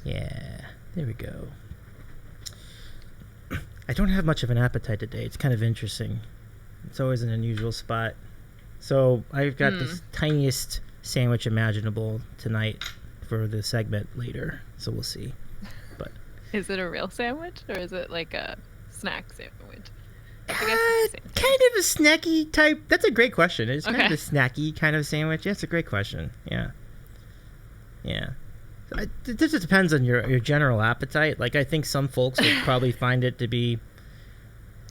Yeah, there we go. I don't have much of an appetite today. It's kind of interesting. It's always an unusual spot. So I've got this tiniest sandwich imaginable tonight for the segment later. So we'll see. But is it a real sandwich or is it like a snack sandwich? I guess it's the same thing. Kind of a snacky type. That's a great question. It's kind of a snacky kind of sandwich. Yeah, it's a great question. Yeah. It just depends on your general appetite. Like, I think some folks would probably find it to be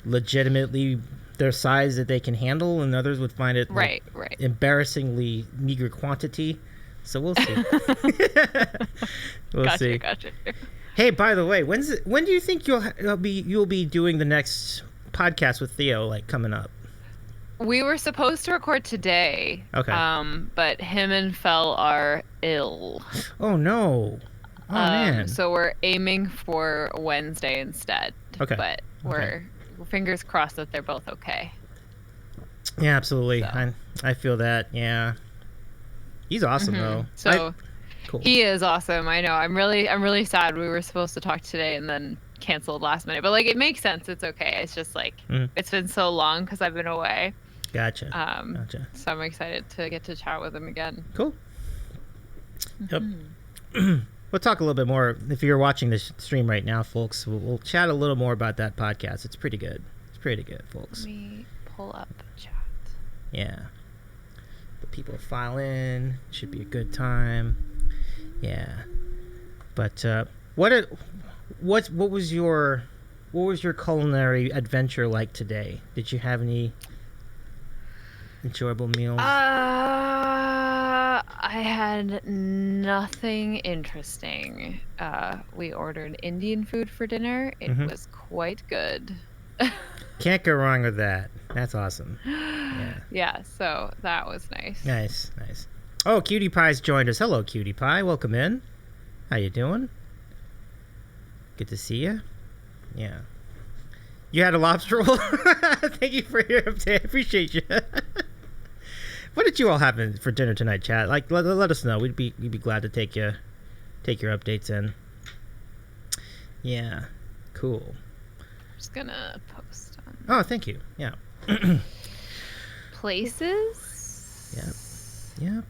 legitimately their size that they can handle, and others would find it right. embarrassingly meager quantity. So we'll see. We'll see. Gotcha. Hey, by the way, when do you think you'll be doing the next podcast with Theo, like, coming up? We were supposed to record today. Okay. But him and Fel are ill. Oh no. Oh man. So we're aiming for Wednesday instead. Okay. But we're fingers crossed that they're both okay. Yeah, absolutely. So. I feel that. Yeah. He's awesome though. So cool. He is awesome. I know. I'm really sad we were supposed to talk today and then canceled last minute. But like, it makes sense. It's okay. It's just like it's been so long because I've been away. Gotcha. So I'm excited to get to chat with him again. Cool. Yep. We'll talk a little bit more. If you're watching this stream right now, folks, we'll chat a little more about that podcast. It's pretty good. Folks. Let me pull up chat. Yeah. The people file in. Should be a good time. Yeah. But what was your culinary adventure like today? Did you have any enjoyable meals? I had nothing interesting. We ordered Indian food for dinner. It was quite good. Can't go wrong with that. That's awesome. Yeah, so that was nice. Nice. Oh, Cutie Pie's joined us. Hello, Cutie Pie. Welcome in. How you doing? Good to see you. Yeah. You had a lobster roll? Thank you for your update. I appreciate you. What did you all have for dinner tonight, chat? Like, let us know. We'd be glad to take your updates in. Yeah. Cool. I'm just gonna post on. Oh, thank you. Yeah. Places. Yep. Yeah.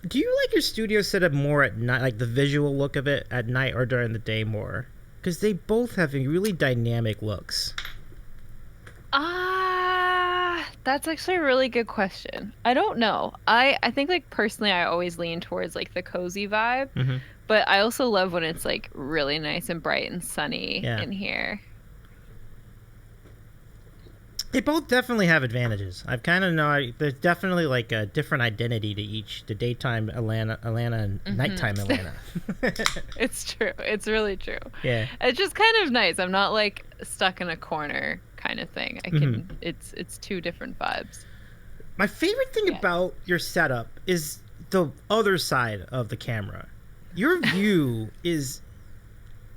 Do you like your studio setup more at night, like the visual look of it at night, or during the day more? Because they both have really dynamic looks. That's actually a really good question. I don't know. I think, like, personally, I always lean towards like the cozy vibe, but I also love when it's like really nice and bright and sunny in here. They both definitely have advantages. I've kind of know there's definitely like a different identity to each. The daytime Alanna and nighttime Alanna. It's true. It's really true. Yeah. It's just kind of nice. I'm not like stuck in a corner kind of thing. I can. It's two different vibes. My favorite thing about your setup is the other side of the camera. Your view is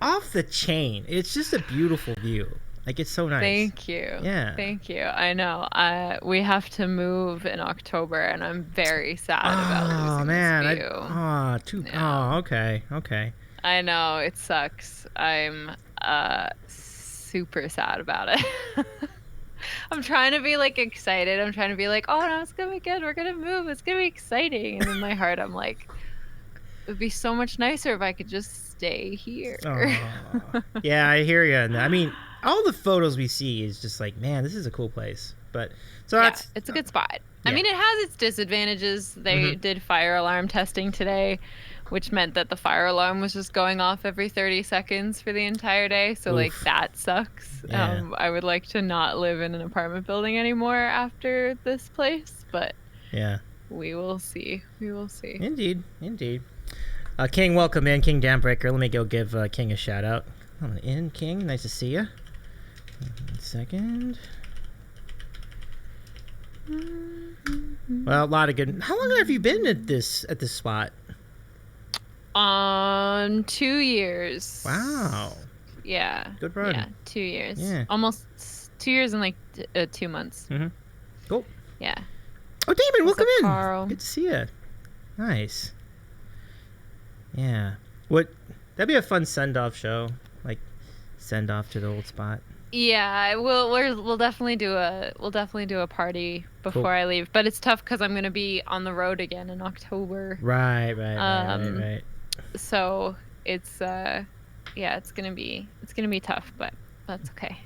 off the chain. It's just a beautiful view. Like, it's so nice. Thank you. Yeah. Thank you. I know. We have to move in October, and I'm very sad about losing this view. Okay. I know. It sucks. I'm super sad about it. I'm trying to be, like, excited. I'm trying to be like, oh, no, it's going to be good. We're going to move. It's going to be exciting. And in my heart, I'm like, it would be so much nicer if I could just stay here. Yeah, I hear you. I mean, all the photos we see is just like, man, this is a cool place. But so it's a good spot. I mean, it has its disadvantages. They did fire alarm testing today, which meant that the fire alarm was just going off every 30 seconds for the entire day. So like, that sucks. I would like to not live in an apartment building anymore after this place, but we will see. Indeed. King, welcome in. King Dambreaker. Let me go give King a shout out. Come in, King. Nice to see you. 1 second. Well, a lot of good. How long have you been at this spot? 2 years. Wow. Yeah. Good run. Yeah, 2 years. Yeah. Almost 2 years and like 2 months. Mm-hmm. Cool. Yeah. Oh, Damon, welcome in. Carl? Good to see you. Nice. Yeah. That'd be a fun send-off show, like send off to the old spot. Yeah, we'll definitely do a party before I leave, but it's tough because I'm gonna be on the road again in October. Right. So it's it's gonna be tough, but that's okay.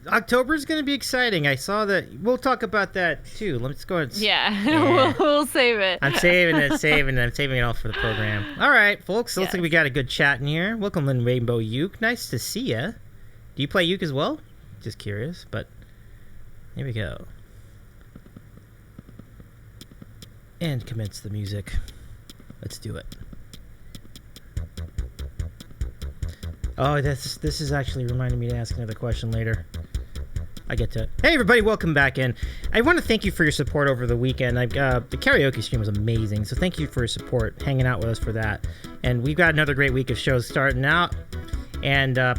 October's gonna be exciting. I saw that. We'll talk about that too. Let's go ahead. Yeah. We'll save it. I'm saving it. I'm saving it all for the program. All right, folks. So looks like we got a good chat in here. Welcome in, Rainbow Uke. Nice to see ya. Do you play uke as well? Just curious, but here we go. And commence the music. Let's do it. Oh, this is actually reminding me to ask another question later. I get to it. Hey, everybody, welcome back in. I want to thank you for your support over the weekend. The karaoke stream was amazing, so thank you for your support, hanging out with us for that. And we've got another great week of shows starting out. And to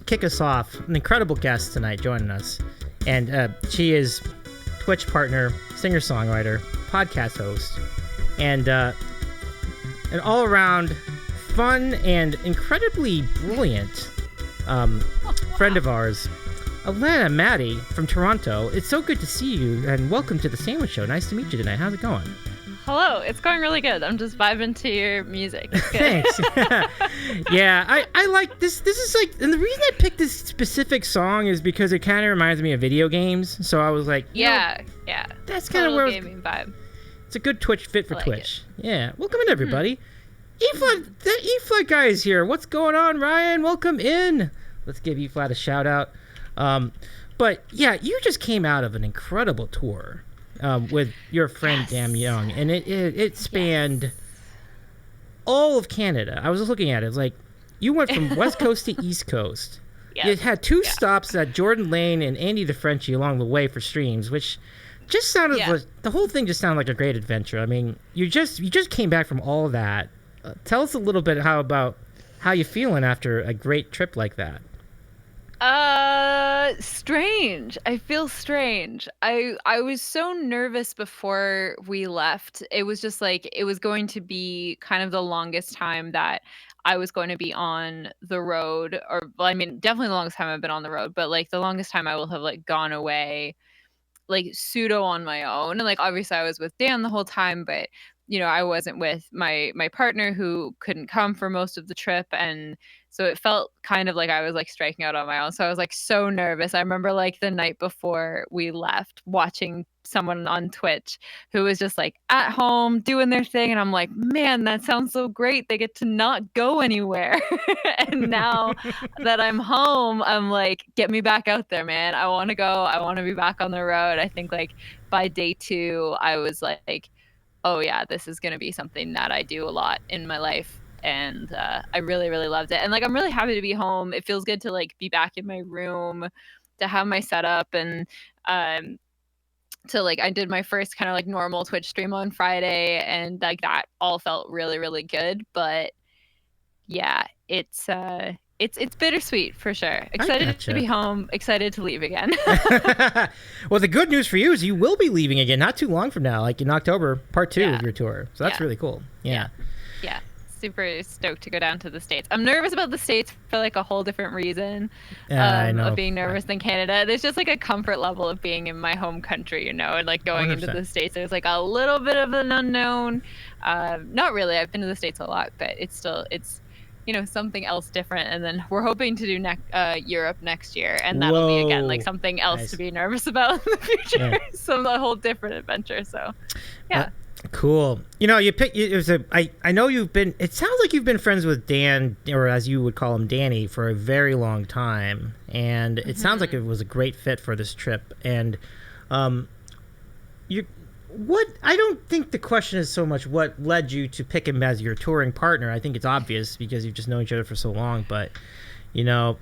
kick us off, an incredible guest tonight joining us. And she is Twitch partner, singer-songwriter, podcast host, and an all-around fun and incredibly brilliant friend of ours, Alanna Matty from Toronto. It's so good to see you, and welcome to the Sandwich Show. Nice to meet you tonight. How's it going? Hello, it's going really good. I'm just vibing to your music. Thanks. Yeah, I like this. This is like, and the reason I picked this specific song is because it kind of reminds me of video games. So I was like, yeah, that's kind of where gaming vibe. It's a good Twitch fit for Twitch. Yeah, welcome in, everybody. E-Flat, that E-Flat guy is here. What's going on, Ryan? Welcome in. Let's give E-Flat a shout out. But yeah, you just came out of an incredible tour. With your friend Damn Young, and it spanned all of Canada. I was looking at it. It's like you went from West Coast to East Coast. You had two stops at Jordan Lane and Andy the Frenchie along the way for streams, which just sounded like the whole thing just sounded like a great adventure. I mean, you just came back from all of that. Tell us a little bit about how you feeling after a great trip like that. Strange. I feel strange. I was so nervous before we left. It was just like, it was going to be kind of the longest time that I was going to be on the road, or, well, I mean, definitely the longest time I've been on the road, but like the longest time I will have like gone away, like pseudo on my own. And like, obviously I was with Dan the whole time, but you know, I wasn't with my partner who couldn't come for most of the trip. And so it felt kind of like I was like striking out on my own. So I was like so nervous. I remember like the night before we left watching someone on Twitch who was just like at home doing their thing. And I'm like, man, that sounds so great. They get to not go anywhere. And now that I'm home, I'm like, get me back out there, man. I want to go. I want to be back on the road. I think like by day 2, I was like, oh yeah, this is going to be something that I do a lot in my life. And I really, really loved it. And like, I'm really happy to be home. It feels good to like be back in my room, to have my setup, and to like, I did my first kind of like normal Twitch stream on Friday, and like that all felt really, really good. But yeah, it's bittersweet for sure. Excited to be home, excited to leave again. Well, the good news for you is you will be leaving again not too long from now, like in October, part 2 of your tour. So that's really cool. Yeah. Super stoked to go down to the States. I'm nervous about the States for like a whole different reason of being nervous than Canada. There's just like a comfort level of being in my home country, you know, and like going 100%. Into the States, there's like a little bit of an unknown. Not really. I've been to the States a lot, but it's you know, something else different. And then we're hoping to do Europe next year, and that'll be again like something else to be nervous about in the future. A whole different adventure. So yeah. Cool. You know, I know you've been, it sounds like you've been friends with Dan, or as you would call him, Danny, for a very long time. And it sounds like it was a great fit for this trip. And I don't think the question is so much what led you to pick him as your touring partner. I think it's obvious because you've just known each other for so long. But, you know,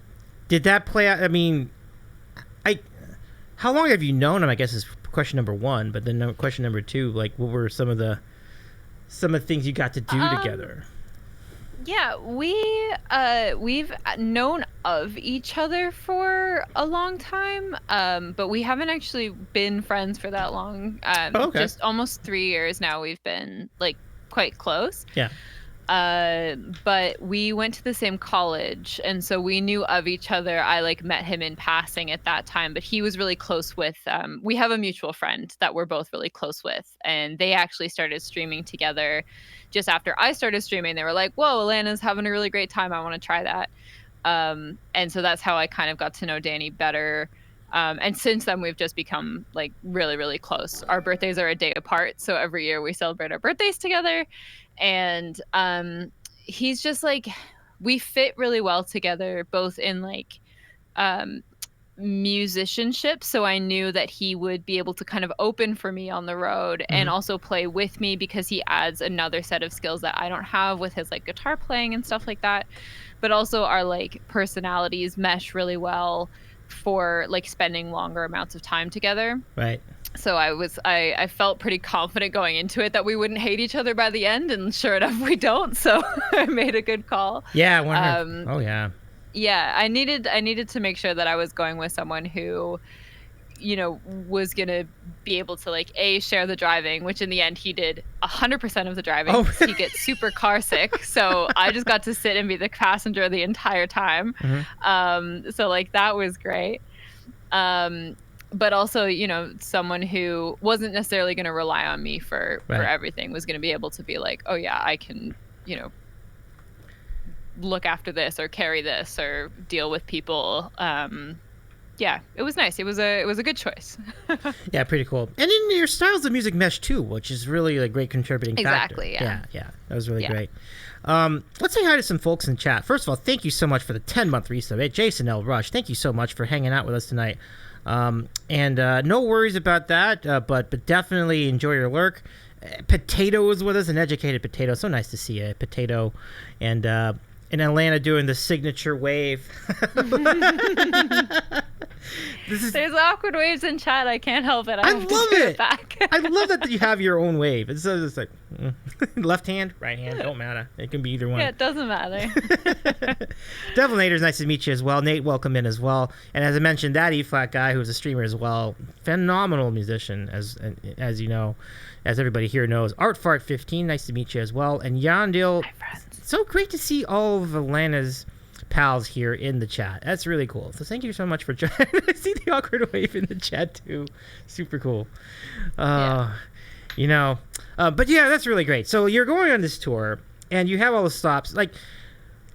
did that play out? I mean, how long have you known him, I guess, is question number 1. But then question number 2, like, what were some of the things you got to do together? Yeah, we've known of each other for a long time, but we haven't actually been friends for that long. Oh, okay. Just almost 3 years now. We've been like quite close. Yeah. But we went to the same college, and so we knew of each other. I like met him in passing at that time, but he was really close with. We have a mutual friend that we're both really close with, and they actually started streaming together just after I started streaming. They were like, "Whoa, Alanna's having a really great time. I want to try that." And so that's how I kind of got to know Danny better. And since then, we've just become like really, really close. Our birthdays are a day apart, so every year we celebrate our birthdays together. And he's just like, we fit really well together, both in like um, musicianship. So I knew that he would be able to kind of open for me on the road and also play with me because he adds another set of skills that I don't have with his like guitar playing and stuff like that. But also our like personalities mesh really well for like spending longer amounts of time together. Right. So I felt pretty confident going into it that we wouldn't hate each other by the end, and sure enough we don't. So I made a good call. Yeah. Oh yeah. Yeah, I needed to make sure that I was going with someone who, was gonna be able to like share the driving, which in the end he did 100% of the driving. Oh. He gets super car sick, so I just got to sit and be the passenger the entire time. So like that was great. But also, someone who wasn't necessarily going to rely on me for everything, was going to be able to be like, oh yeah, I can, look after this or carry this or deal with people. Yeah, it was nice. It was a good choice. Yeah, pretty cool. And in your styles of music mesh too, which is really a great contributing factor. Exactly. Yeah. Yeah. That was really great. Let's say hi to some folks in chat. First of all, thank you so much for the 10-month resub. Hey, Jason L. Rush, thank you so much for hanging out with us tonight. And no worries about that, but definitely enjoy your lurk. Potato is with us, an educated Potato. So nice to see you, Potato. And Alanna doing the signature wave. There's awkward waves in chat. I can't help it. I love it. Back. I love that you have your own wave. It's like left hand, right hand, don't matter. It can be either one. Yeah, it doesn't matter. Devil Nader's nice to meet you as well. Nate, welcome in as well. And as I mentioned, that E-flat guy who's a streamer as well, phenomenal musician, as you know, as everybody here knows. Artfart15, nice to meet you as well. And Yandil, so great to see all of Alanna's pals here in the chat. That's really cool. So thank you so much for joining. I see the awkward wave in the chat too. Super cool. But yeah, that's really great. So you're going on this tour and you have all the stops. Like,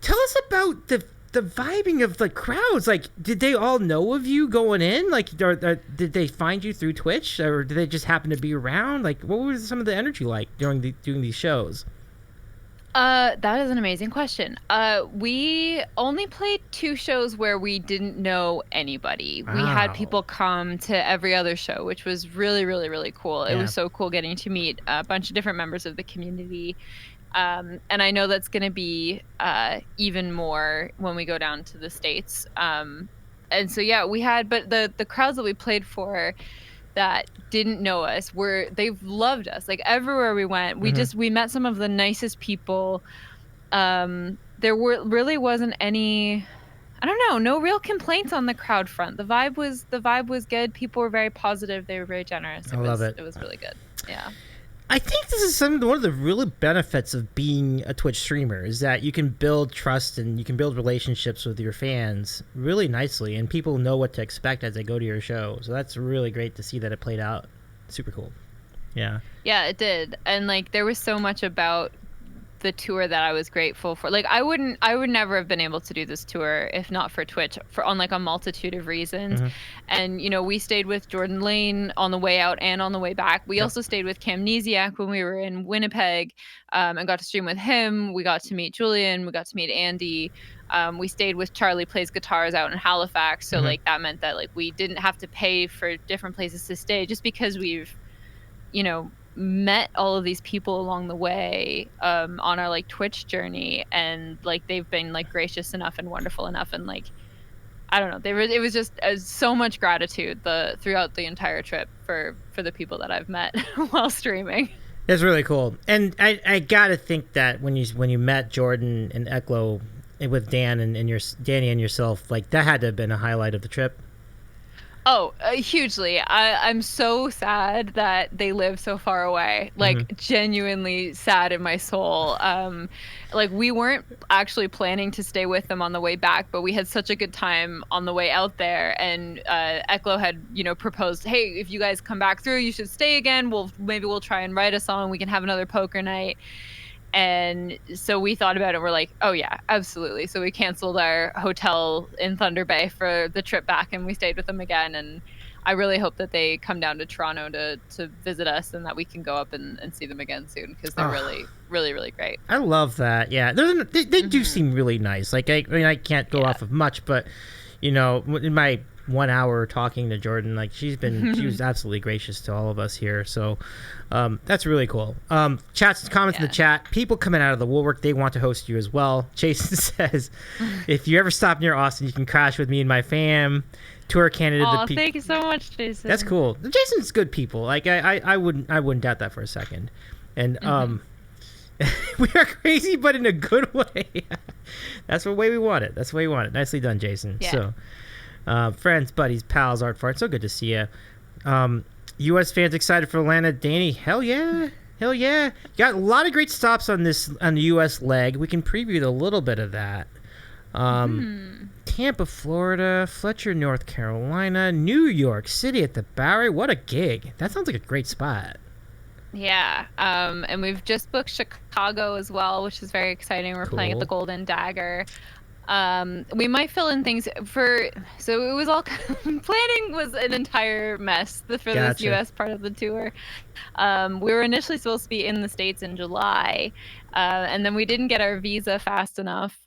tell us about the vibing of the crowds. Like, did they all know of you going in? Like, or did they find you through Twitch, or did they just happen to be around? Like, what was some of the energy like doing these shows? That is an amazing question. We only played 2 shows where we didn't know anybody. Wow. We had people come to every other show, which was really, really, really cool. Yeah. It was so cool getting to meet a bunch of different members of the community. And I know that's going to be even more when we go down to the States. And so, yeah, we had, but the crowds that we played for that didn't know us they've loved us. Like everywhere we went, we met some of the nicest people. There really wasn't any, I don't know, no real complaints on the crowd front. The vibe was good. People were very positive. They were very generous. I love it. It was really good. Yeah. I think this is one of the really benefits of being a Twitch streamer is that you can build trust and you can build relationships with your fans really nicely, and people know what to expect as they go to your show. So that's really great to see that it played out. Super cool. Yeah. Yeah, it did. And like there was so much about the tour that I was grateful for. Like I would never have been able to do this tour if not for Twitch, on like a multitude of reasons. And we stayed with Jordan Lane on the way out and on the way back. We also stayed with Camnesiac when we were in Winnipeg, and got to stream with him. We got to meet Julian, we got to meet Andy. We stayed with Charlie Plays Guitars out in Halifax, so like that meant that like we didn't have to pay for different places to stay just because we've met all of these people along the way on our like Twitch journey, and like they've been like gracious enough and wonderful enough, and like I don't know, it was just so much gratitude throughout the entire trip for the people that I've met while streaming. It's really cool, and I gotta think that when you met Jordan and Eklo with Dan and your Danny and yourself, like that had to have been a highlight of the trip. Oh, hugely. I'm so sad that they live so far away. Like, genuinely sad in my soul. Like, we weren't actually planning to stay with them on the way back, but we had such a good time on the way out there. And Eklo had, proposed, hey, if you guys come back through, you should stay again. Maybe we'll try and write a song. We can have another poker night. And so we thought about it. We're like, oh yeah, absolutely. So we canceled our hotel in Thunder Bay for the trip back, and we stayed with them again. And I really hope that they come down to Toronto to visit us, and that we can go up and see them again soon, because they're really, really, really great. I love that. Yeah, they do seem really nice. Like I can't go off of much, but in my 1 hour talking to Jordan, like she was absolutely gracious to all of us here. So that's really cool. Comments in the chat. People coming out of the woodwork, they want to host you as well. Jason says, if you ever stop near Austin, you can crash with me and my fam. Tour candidate. Oh, thank you so much, Jason. That's cool. Jason's good people. Like I wouldn't doubt that for a second. And we are crazy, but in a good way. That's the way we want it. That's the way we want it. Nicely done, Jason. Yeah. So. Friends, buddies, pals, art fart. So good to see you. U.S. fans excited for Alanna, Danny. Hell yeah. Got a lot of great stops on the U.S. leg. We can preview a little bit of that. Tampa, Florida, Fletcher, North Carolina, New York City at the Bowery. What a gig. That sounds like a great spot. Yeah. And we've just booked Chicago as well, which is very exciting. We're playing at the Golden Dagger. We might fill in things so it was all planning was an entire mess for this US part of the tour. We were initially supposed to be in the States in July, and then we didn't get our visa fast enough.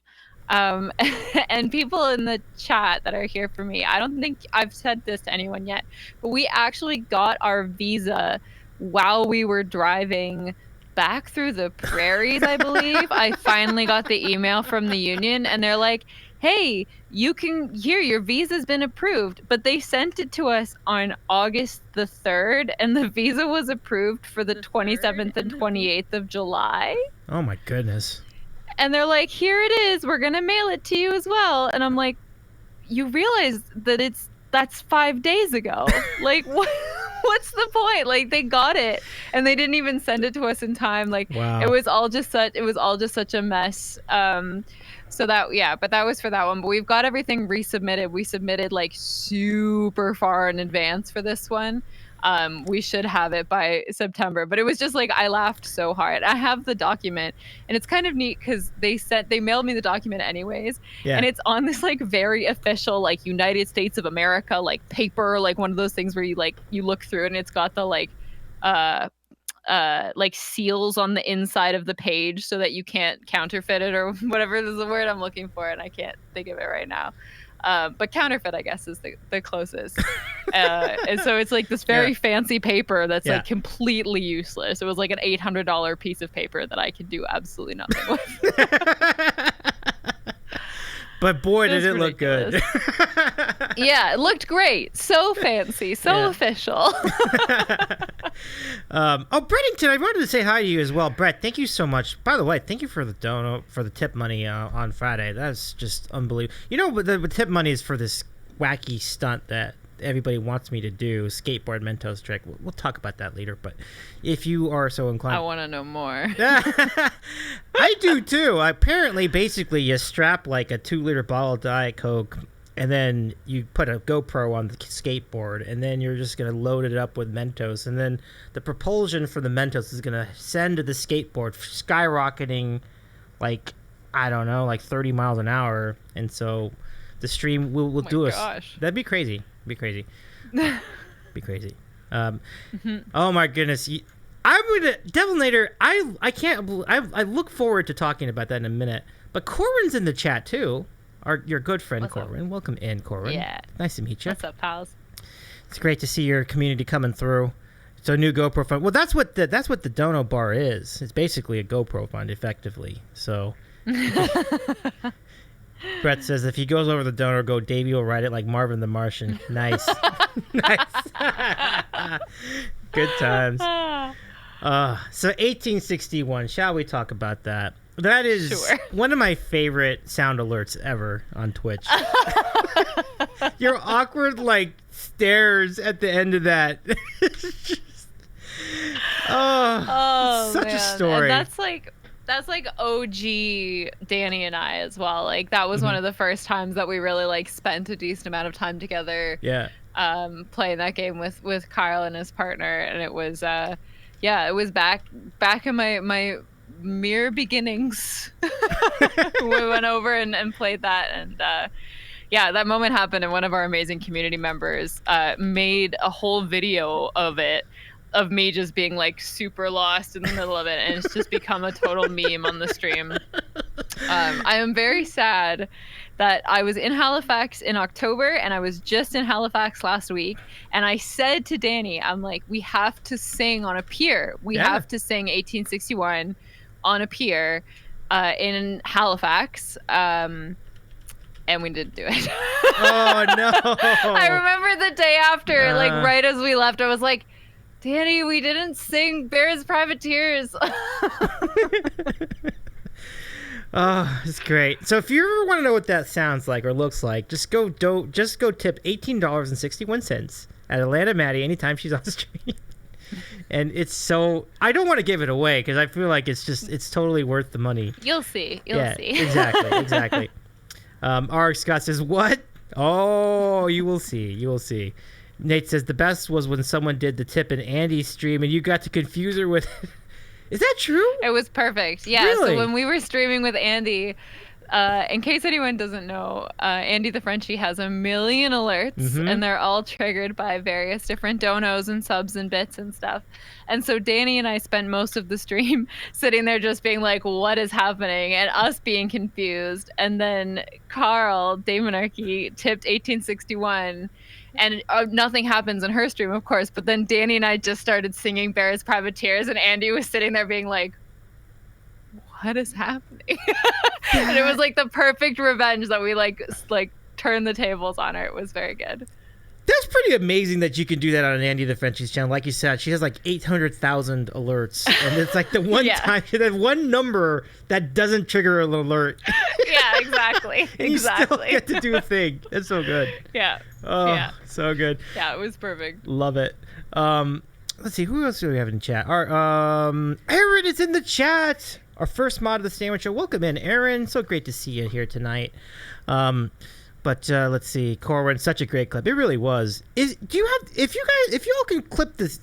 And people in the chat that are here for me, I don't think I've said this to anyone yet, but we actually got our visa while we were driving back through the prairies, I believe. I finally got the email from the union, and they're like, hey, your visa's been approved. But they sent it to us on August the 3rd, and the visa was approved for the 27th and 28th of July. Oh my goodness. And they're like, here it is, we're gonna mail it to you as well. And I'm like, you realize that that's 5 days ago. Like, what? What's the point? Like, they got it and they didn't even send it to us in time. Like, wow. It was all just such a mess. But that was for that one. But we've got everything resubmitted. We submitted like super far in advance for this one. We should have it by September, but it was just like, I laughed so hard. I have the document, and it's kind of neat because they mailed me the document anyways. Yeah. And it's on this like very official, like United States of America, like paper, like one of those things where you look through it and it's got the like seals on the inside of the page so that you can't counterfeit it or whatever is the word I'm looking for, and I can't think of it right now. But counterfeit, I guess, is the closest. And so it's like this very fancy paper that's like completely useless. It was like an $800 piece of paper that I could do absolutely nothing with. But boy, did it look good. Yeah, it looked great. So fancy, so official. Brettington, I wanted to say hi to you as well. Brett, thank you so much. By the way, thank you for the dono for the tip money on Friday. That's just unbelievable. The tip money is for this wacky stunt that everybody wants me to do, skateboard Mentos trick. We'll talk about that later, but if you are so inclined, I want to know more. I do too. Apparently, basically, you strap like a 2-liter bottle of Diet Coke, and then you put a GoPro on the skateboard, and then you're just going to load it up with Mentos, and then the propulsion for the Mentos is going to send to the skateboard, skyrocketing like, I don't know, like 30 miles an hour, and so the stream will do us. That'd be crazy. Be crazy. Oh my goodness. I'm gonna Devilnator. I can't. I look forward to talking about that in a minute. But Corin's in the chat too. Your good friend Corin. Welcome in, Corin. Yeah. Nice to meet you. What's up, pals? It's great to see your community coming through. So new GoPro fund. Well, that's what the Dono bar is. It's basically a GoPro fund, effectively. So. Brett says if he goes over the donor go, Davey will ride it like Marvin the Martian. Nice. Nice. Good times. So 1861. Shall we talk about that? That is one of my favorite sound alerts ever on Twitch. Your awkward like stares at the end of that. Such man. a story. And that's like OG Danny and I as well. Like that was one of the first times that we really like spent a decent amount of time together. Yeah. Playing that game with Kyle and his partner, and it was it was back in my mere beginnings. We went over and played that, and that moment happened, and one of our amazing community members made a whole video of it, of me just being like super lost in the middle of it, and it's just become a total meme on the stream. I am very sad that I was in Halifax in October, and I was just in Halifax last week, and I said to Danny, I'm like, we have to sing on a pier. We have to sing 1861 on a pier in Halifax. And we didn't do it. Oh, no. I remember the day after, like right as we left, I was like, Danny, we didn't sing Bears Privateers. Oh, it's great. So if you ever want to know what that sounds like or looks like, just go tip $18.61 at Alanna Matty anytime she's on stream. And it's so, I don't want to give it away because I feel like it's totally worth the money. You'll see. You'll see. Exactly. R. Scott says, what? Oh, you will see. Nate says, the best was when someone did the tip in Andy's stream and you got to confuse her with... Is that true? It was perfect. Yeah. Really? So when we were streaming with Andy, in case anyone doesn't know, Andy the Frenchie has a million alerts, and they're all triggered by various different donos and subs and bits and stuff. And so Danny and I spent most of the stream sitting there just being like, what is happening? And us being confused. And then Carl, Damonarchy, tipped 1861. And nothing happens in her stream, of course. But then Danny and I just started singing Bears Privateers, and Andy was sitting there being like, what is happening? And it was like the perfect revenge that we like turned the tables on her. It was very good. That's pretty amazing that you can do that on Andy the Frenchie's channel. Like you said, she has like 800,000 alerts. And it's like the one time, that one number that doesn't trigger an alert. Yeah, exactly. And you still get to do a thing. That's so good. Yeah. Oh, so good. Yeah, it was perfect. Love it. Let's see, who else do we have in chat? Aaron is in the chat. Our first mod of the Sandwich Show. Welcome in, Aaron. So great to see you here tonight. But let's see, Corwin, such a great clip. It really was. If you all can clip this,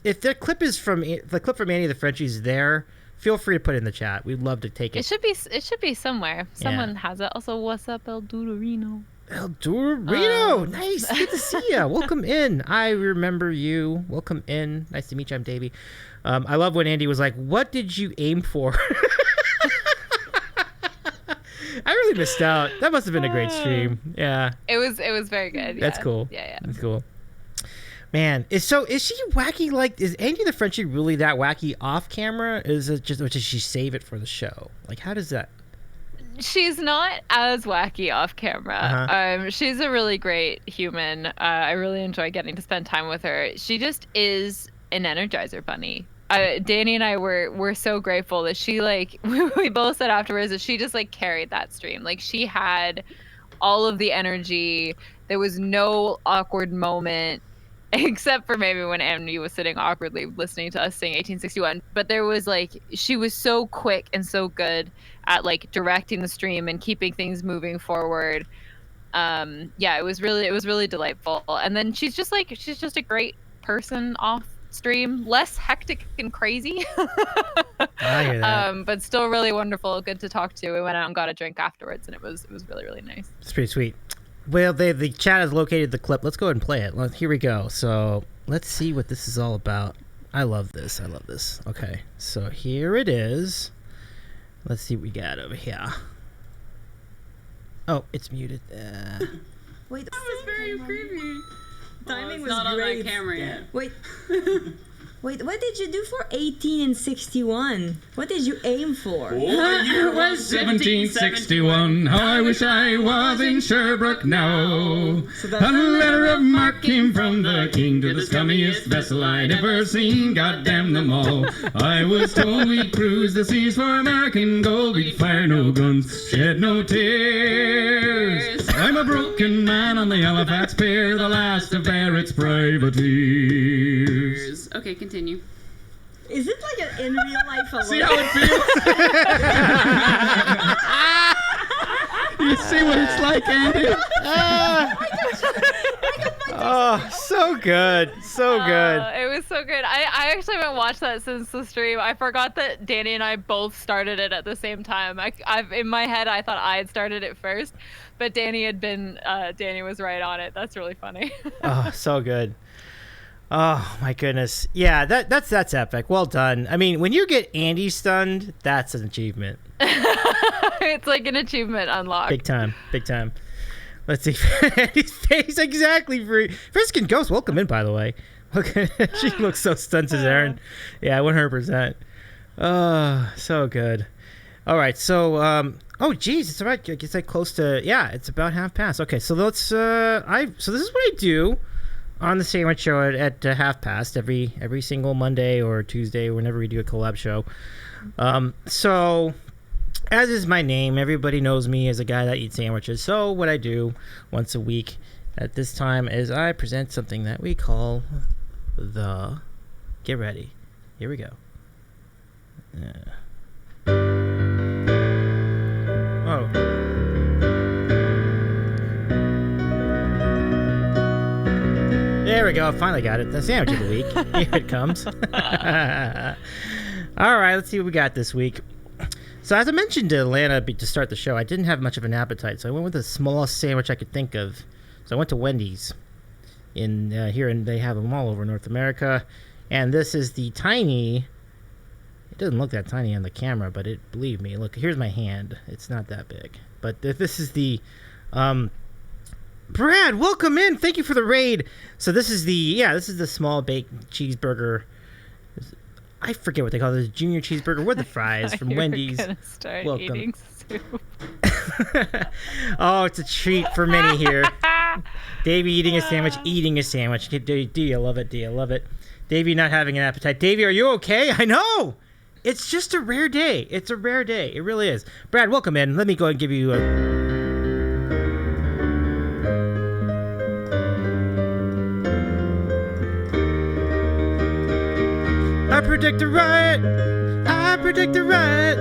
if the clip from Andy the Frenchie's there, feel free to put it in the chat. We'd love to take it. It should be somewhere. Someone has it. Also, what's up, El Durarino? El Durarino, nice, good to see you. Welcome in. I remember you. Welcome in. Nice to meet you. I'm Davey. I love when Andy was like, "What did you aim for?" I really missed out. That must have been a great stream. Yeah. It was very good. Yeah. That's cool. Yeah. That's cool. Man, is she wacky? Like, is Andy the Frenchie really that wacky off camera? Is it just, or does she save it for the show? Like, how does that? She's not as wacky off camera. She's a really great human. I really enjoy getting to spend time with her. She just is an Energizer bunny. Danny and I were so grateful that she, like, we both said afterwards that she just like carried that stream. Like, she had all of the energy. There was no awkward moment, except for maybe when Andy was sitting awkwardly listening to us sing 1861. But there was like, she was so quick and so good at like directing the stream and keeping things moving forward. It was really delightful. And then she's just a great person off stream, less hectic and crazy. I hear that. But still really wonderful, good to talk to. We went out and got a drink afterwards, and it was really, really nice. It's pretty sweet. Well, the chat has located the clip. Let's go ahead and play it. Here we go. So let's see what this is all about. I love this. Okay, so here it is. Let's see what we got over here. Oh, it's muted. Wait, this is very creepy. Timing was not great. on my camera yet. Wait. Wait, what did you do for 18 and 61? What did you aim for? Oh, the year was 1761. How I wish I was in Sherbrooke now. So A that's letter of marque came from the king to the scummiest vessel I'd ever seen. God damn them all. I was told we'd cruise the seas for American gold. We'd fire no guns, shed no tears. I'm a broken man on the Halifax pier, the last of Barrett's privateers. Okay, continue. Is it like an in real life alone? See how it feels? You see what it's like, Andy? Oh, so good. So good. It was so good. I actually haven't watched that since the stream. I forgot that Danny and I both started it at the same time. I've in my head, I thought I had started it first, but Danny was right on it. That's really funny. Oh, so good. Oh my goodness. Yeah, that's epic. Well done. I mean, when you get Andy stunned, that's an achievement. It's like an achievement unlocked. Big time. Big time. Let's see. Andy's face exactly free. Friskin Ghost, welcome in, by the way. Look, she looks so stunned as Aaron. Yeah, 100%. Oh, so good. All right, so oh geez, it's about, it's like close to, yeah, it's about half past. Okay, so let's so this is what I do on the Sandwich Show at half past every single Monday or Tuesday, whenever we do a collab show. So as is my name, everybody knows me as a guy that eats sandwiches. So what I do once a week at this time is I present something that we call the Get Ready. Here we go. Oh. There we go. Finally got it. The sandwich of the week. Here it comes. All right, let's see what we got this week. So as I mentioned to Alanna to start the show, I didn't have much of an appetite, so I went with the smallest sandwich I could think of. So I went to Wendy's in here, and they have them all over North America. And this is the tiny. It doesn't look that tiny on the camera, but believe me, look, here's my hand. It's not that big. But this is the Brad, welcome in. Thank you for the raid. So this is the small baked cheeseburger. I forget what they call this, junior cheeseburger with the fries from Wendy's. Gonna start Welcome. eating soup. Oh, it's a treat for many here. Davey eating a sandwich, eating a sandwich. Do you love it? Do you love it? Davey not having an appetite. Davey, are you okay? I know. It's just a rare day. It's a rare day. It really is. Brad, welcome in. Let me go and give you a... I predict a riot. I predict a riot.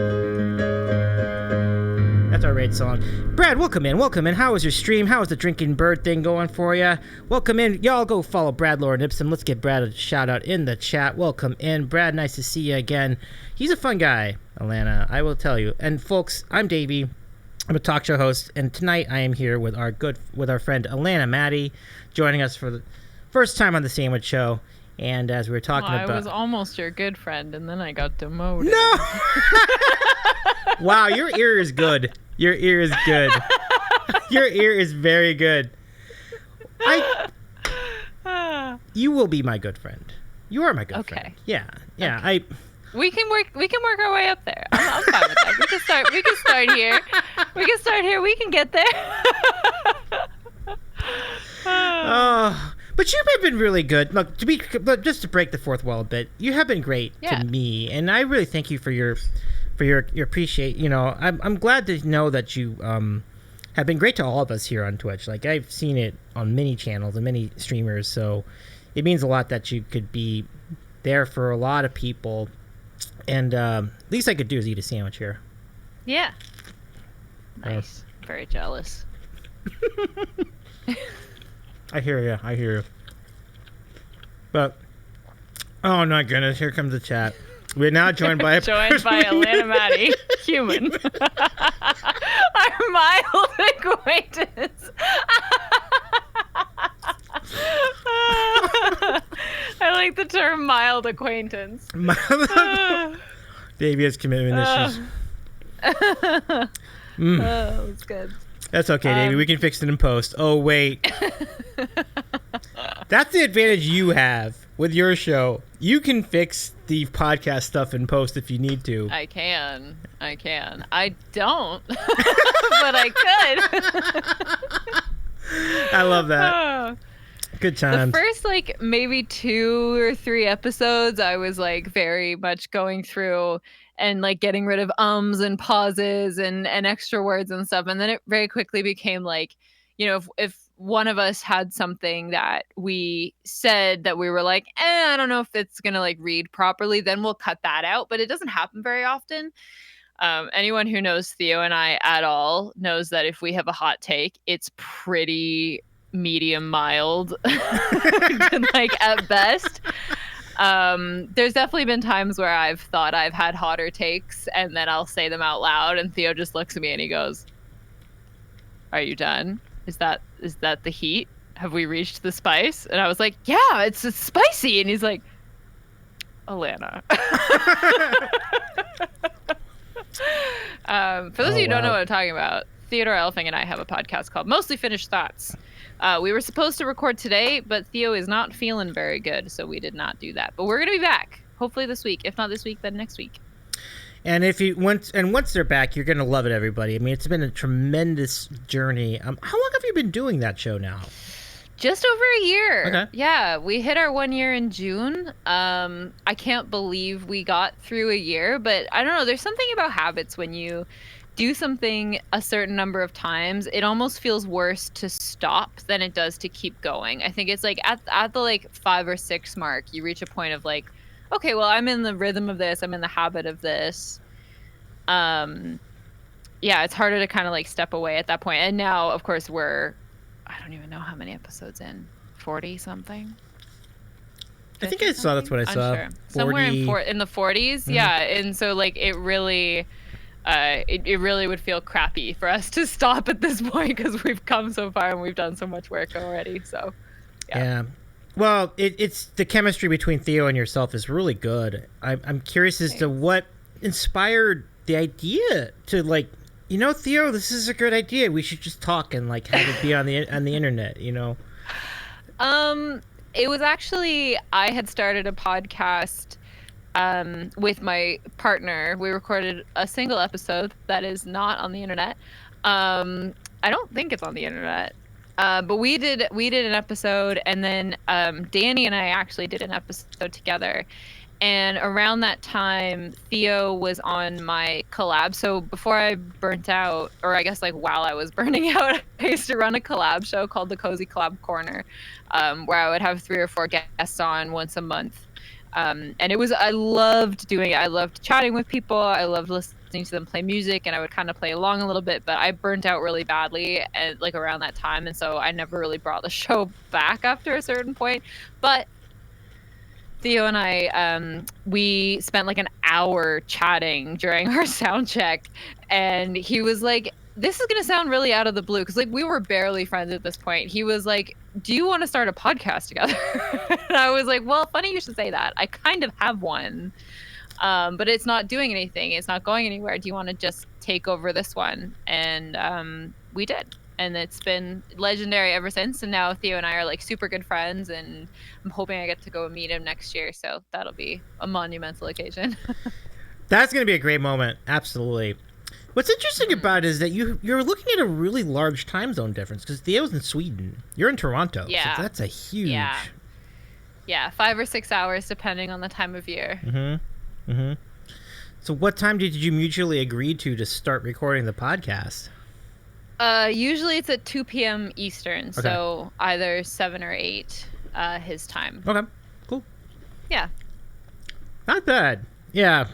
That's our raid song. Brad, welcome in. Welcome in. How was your stream? How was the drinking bird thing going for you? Welcome in. Y'all go follow Brad Lord Ipsum. Let's give Brad a shout out in the chat. Welcome in. Brad, nice to see you again. He's a fun guy, Alanna, I will tell you. And folks, I'm Davey. I'm a talk show host, and tonight I am here with our friend Alanna Matty, joining us for the first time on the Sandwich Show. And as we were talking about... I was almost your good friend, and then I got demoted. No! Wow, your ear is good. Your ear is good. Your ear is very good. You will be my good friend. You are my good friend. Yeah. Okay. We can work our way up there. I'm fine with that. We can start here. We can start here. We can get there. Oh... But you have been really good. Look, just to break the fourth wall a bit, you have been great to me, and I really thank you for your appreciate. You know, I'm glad to know that you have been great to all of us here on Twitch. Like I've seen it on many channels and many streamers, so it means a lot that you could be there for a lot of people. And least I could do is eat a sandwich here. Yeah. Nice. Very jealous. I hear you. But, oh my goodness, here comes the chat. We're now joined by Alanna Matty, human. Our mild acquaintance. I like the term mild acquaintance. Davey has commitment issues. Oh, that's good. That's okay, Davey. We can fix it in post. Oh, wait. That's the advantage you have. with your show, you can fix the podcast stuff in post if you need to. I can. I don't, but I could. I love that. Oh. Good times. The first, like, maybe 2 or 3 episodes, I was, like, very much going through and, like, getting rid of ums and pauses and extra words and stuff. And then it very quickly became, like, you know, if one of us had something that we said that we were like, I don't know if it's going to, like, read properly, then we'll cut that out. But it doesn't happen very often. Anyone who knows Theo and I at all knows that if we have a hot take, it's pretty medium mild, like, at best. There's definitely been times where I've thought I've had hotter takes, and then I'll say them out loud, and Theo just looks at me and he goes, "Are you done? Is that the heat? Have we reached the spice?" And I was like, "Yeah, it's spicy." And he's like, "Alanna." For those of you who don't know what I'm talking about, Theodor Elfving and I have a podcast called Mostly Finished Thoughts. We were supposed to record today, but Theo is not feeling very good, so we did not do that. But we're going to be back, hopefully this week. If not this week, then next week. And once they're back, you're going to love it, everybody. I mean, it's been a tremendous journey. How long have you been doing that show now? Just over a year. Okay. Yeah, we hit our 1 year in June. I can't believe we got through a year, but I don't know. There's something about habits when you do something a certain number of times, it almost feels worse to stop than it does to keep going. I think it's like at the like 5 or 6 mark, you reach a point of like, okay, well, I'm in the rhythm of this. I'm in the habit of this. Yeah, it's harder to kind of like step away at that point. And now, of course, I don't even know how many episodes in, 40 something. I think I saw. That's what I saw. Unsure. Somewhere in the 40s. Mm-hmm. Yeah, and so like it really. It really would feel crappy for us to stop at this point because we've come so far and we've done so much work already. So, yeah. Well, it's the chemistry between Theo and yourself is really good. I'm curious as to what inspired the idea to, like, you know, Theo, this is a good idea. We should just talk and like have it be on the internet. You know. It was actually I had started a podcast. With my partner. We recorded a single episode that is not on the internet. I don't think it's on the internet. But we did an episode, and then Danny and I actually did an episode together. And around that time, Theo was on my collab. So before I burnt out, or I guess like while I was burning out, I used to run a collab show called the Cozy Collab Corner, where I would have 3 or 4 guests on once a month. And I loved doing it. I loved chatting with people. I loved listening to them play music, and I would kind of play along a little bit, but I burnt out really badly at like around that time. And so I never really brought the show back after a certain point. But Theo and I, we spent like an hour chatting during our sound check, and he was like, this is going to sound really out of the blue, because like we were barely friends at this point. He was like, do you want to start a podcast together? And I was like, well, funny you should say that. I kind of have one, but it's not doing anything. It's not going anywhere. Do you want to just take over this one? And we did. And it's been legendary ever since. And now Theo and I are like super good friends, and I'm hoping I get to go meet him next year. So that'll be a monumental occasion. That's going to be a great moment. Absolutely. What's interesting about it is that you're looking at a really large time zone difference, because Theo's in Sweden. You're in Toronto. Yeah. So that's a huge... Yeah, 5 or 6 hours depending on the time of year. Mm-hmm. Mm-hmm. So what time did you mutually agree to start recording the podcast? Usually it's at 2 p.m. Eastern, okay. So either 7 or 8 his time. Okay, cool. Yeah. Not bad. Yeah.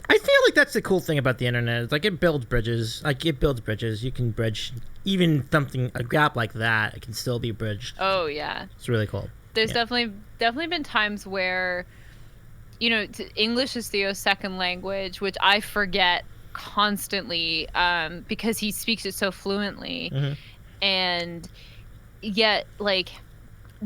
I feel like that's the cool thing about the internet. It's like it builds bridges. You can bridge even a gap like that. It can still be bridged. Oh yeah. It's really cool. There's definitely been times where, you know, English is Theo's second language, which I forget constantly because he speaks it so fluently, mm-hmm. and yet like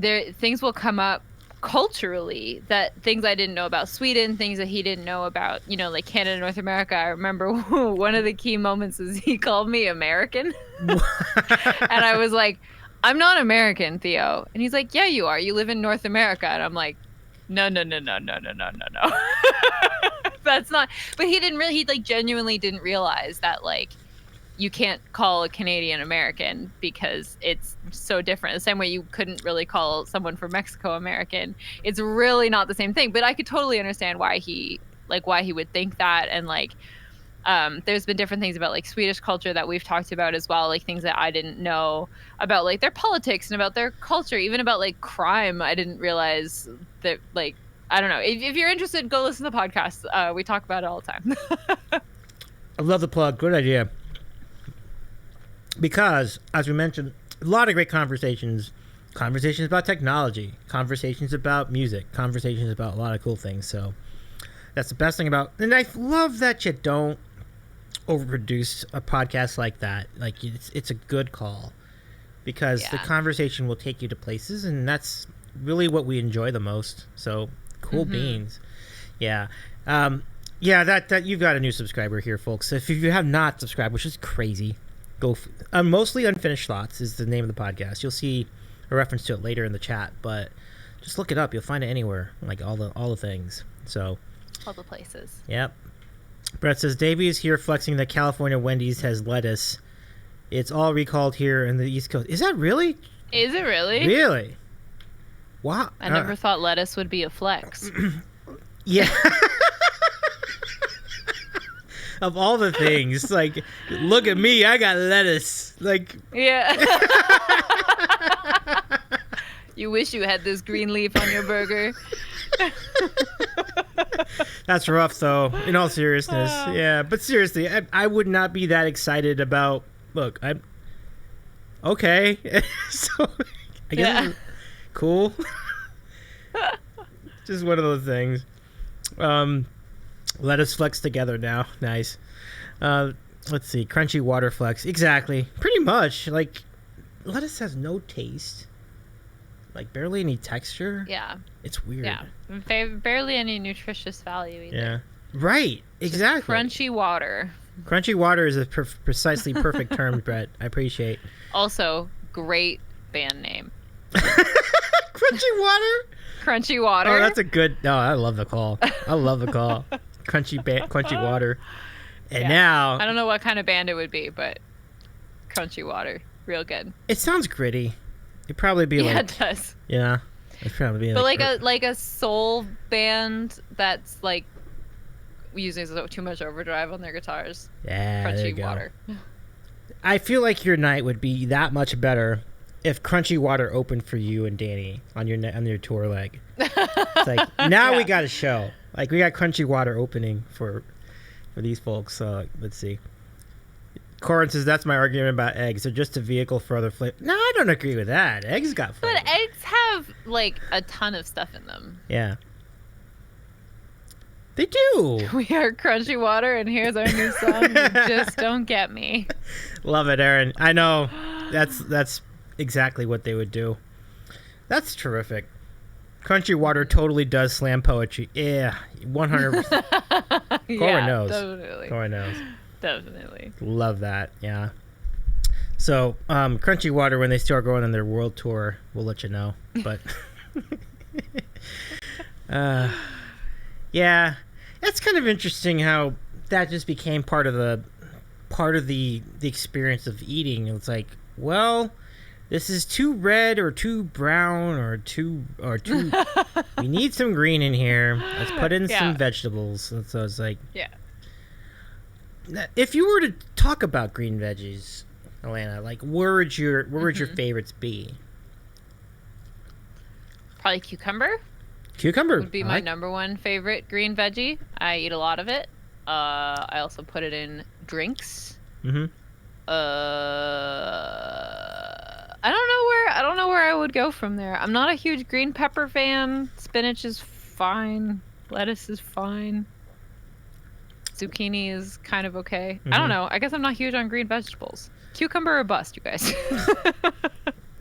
things will come up culturally, that things I didn't know about Sweden, things that he didn't know about, you know, like Canada, North America. I remember one of the key moments is he called me American. And I was like, I'm not American, Theo. And he's like, yeah, you are. You live in North America. And I'm like, No. That's not. But he didn't really. He like genuinely didn't realize that like you can't call a Canadian American because it's so different. The same way you couldn't really call someone from Mexico American. It's really not the same thing. But I could totally understand why he would think that. And like, there's been different things about like Swedish culture that we've talked about as well, like things that I didn't know about, like their politics and about their culture, even about like crime. I didn't realize that, like, I don't know. If you're interested, go listen to the podcast. We talk about it all the time. I love the plug. Good idea. Because, as we mentioned, a lot of great conversations about technology, conversations about music, conversations about a lot of cool things. So that's the best thing about, and I love that you don't overproduce a podcast like that. Like it's a good call because the conversation will take you to places, and that's really what we enjoy the most. So cool beans. Yeah. That you've got a new subscriber here, folks. If you have not subscribed, which is crazy, go. Mostly Unfinished Thoughts is the name of the podcast. You'll see a reference to it later in the chat, but just look it up. You'll find it anywhere, like all the things. So all the places. Yep. Brett says Davey is here flexing that California Wendy's has lettuce. It's all recalled here in the East Coast. Is that really? Is it really? Really? Wow. I never thought lettuce would be a flex. Yeah. Of all the things, like, look at me, I got lettuce. Like, yeah. You wish you had this green leaf on your burger. That's rough, though, in all seriousness. Yeah, but seriously, I would not be that excited about, look, I'm, okay. So, I guess cool. Just one of those things. Let us flex together now. Nice. Let's see. Crunchy water flex. Exactly. Pretty much. Like, lettuce has no taste. Like, barely any texture. Yeah. It's weird. Yeah. Barely any nutritious value either. Yeah. Right. Exactly. Crunchy water. Crunchy water is a precisely perfect term, Brett. I appreciate. Also, great band name. Crunchy water? Crunchy water. Oh, that's a good... Oh, I love the call. I love the call. Crunchy water. And now... I don't know what kind of band it would be, but crunchy water. Real good. It sounds gritty. It'd probably be like... Yeah, it does. Yeah. It'd probably be but like a soul band that's like using too much overdrive on their guitars. Yeah, there you Crunchy go. water. I feel like your night would be that much better if Crunchy Water opened for you and Danny on your tour leg. It's like, now we got a show. Like, we got Crunchy Water opening for these folks. So let's see. Corin says, that's my argument about eggs. They're just a vehicle for other flavors. No, I don't agree with that. Eggs got flavor. But eggs have, like, a ton of stuff in them. Yeah. They do. We are Crunchy Water, and here's our new song. You just don't get me. Love it, Aaron. I know. That's exactly what they would do. That's terrific. Crunchy Water totally does slam poetry. Yeah, 100%. Corin knows. Definitely. Corin knows. Definitely. Love that. Yeah. So, Crunchy Water, when they start going on their world tour, we'll let you know. But, yeah, it's kind of interesting how that just became part of the experience of eating. It's like, well, this is too red or too brown or too. We need some green in here. Let's put in some vegetables. And so it's like, yeah. If you were to talk about green veggies, Alanna, like where would your favorites be? Probably cucumber. Cucumber would be my number one favorite green veggie. I eat a lot of it. I also put it in drinks. Mm-hmm. I don't know where I would go from there. I'm not a huge green pepper fan. Spinach is fine. Lettuce is fine. Zucchini is kind of okay. I don't know. I guess I'm not huge on green vegetables. Cucumber or bust, you guys.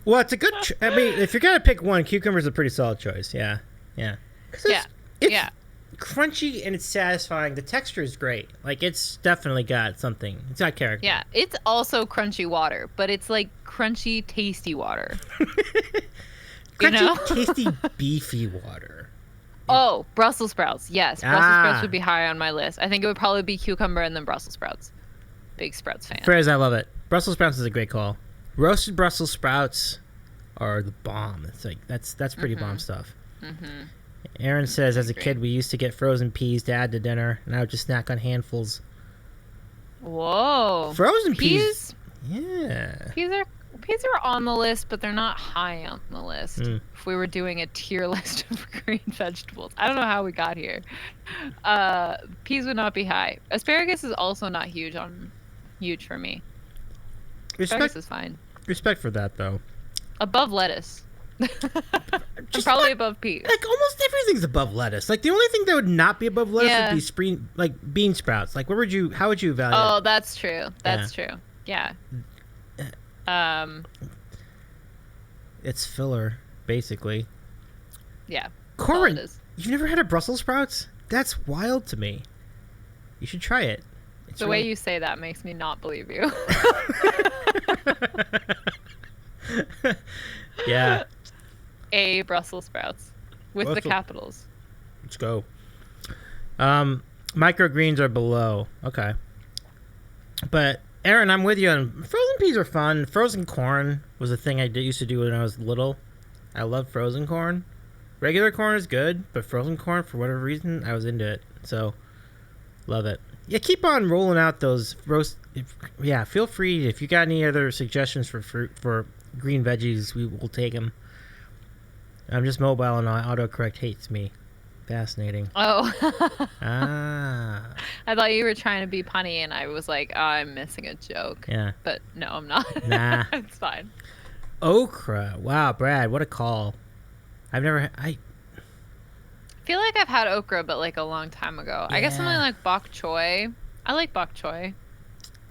Well, it's a good... I mean, if you're going to pick one, cucumber's a pretty solid choice. Yeah. Yeah. It's crunchy and it's satisfying. The texture is great. Like, it's definitely got something. It's got character. Yeah. It's also crunchy water, but it's like crunchy, tasty water. Crunchy, tasty, beefy water. Oh, Brussels sprouts. Yes, Brussels Ah. sprouts would be high on my list. I think it would probably be cucumber and then Brussels sprouts. Big sprouts fan. Phrase, I love it. Brussels sprouts is a great call. Roasted Brussels sprouts are the bomb. It's like that's pretty bomb stuff. Mm-hmm. Aaron says, as a Great. kid, we used to get frozen peas to add to dinner, and I would just snack on handfuls. Whoa. Frozen peas. Yeah. Peas are on the list, but they're not high on the list. If we were doing a tier list of green vegetables, I don't know how we got here. Peas would not be high. Asparagus is also not huge for me. Asparagus is fine. Respect for that, though. Above lettuce. Probably above peas. Like almost everything's above lettuce. Like the only thing that would not be above lettuce would be bean sprouts. Like how would you evaluate? Oh, that's true. That's true. Yeah. It's filler, basically. Yeah. Corn. It is. You've never had a Brussels sprouts? That's wild to me. You should try it. It's The way you say that makes me not believe you. Yeah. A Brussels sprouts with the Brussels- capitals. Let's go. Microgreens are below. Okay. But Aaron, I'm with you on frozen peas are fun. Frozen corn was a thing I used to do when I was little. I love frozen corn. Regular corn is good, but frozen corn, for whatever reason, I was into it. So, love it. Yeah, keep on rolling out those roast. Yeah, feel free if you got any other suggestions for green veggies, we will take them. I'm just mobile and autocorrect hates me. Fascinating. Oh. Ah. I thought you were trying to be punny, and I was like, oh, I'm missing a joke. Yeah. But no, I'm not. Nah. It's fine. Okra. Wow, Brad, what a call. I feel like I've had okra, but like a long time ago. I guess something Yeah. like bok choy. I like bok choy.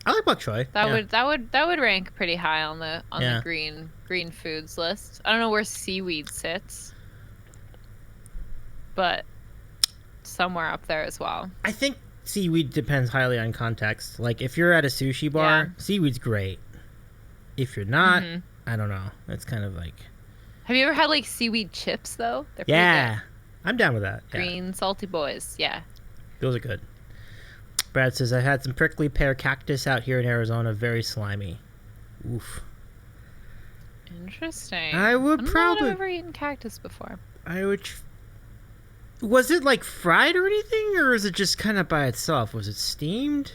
I like bok choy. That would rank pretty high on the Yeah. green foods list. I don't know where seaweed sits, but somewhere up there as well. I think seaweed depends highly on context. Like if you're at a sushi bar, seaweed's great. If you're not, I don't know. It's kind of like Have you ever had like seaweed chips though? They're pretty yeah, good. I'm down with that. Yeah, Green salty boys. Yeah. those are good. Brad says I had some prickly pear cactus out here in Arizona, very slimy. Oof. Interesting. I would I don't know that probably- I've ever eaten cactus before. I would. Was it like fried or anything, or is it just kind of by itself? Was it steamed?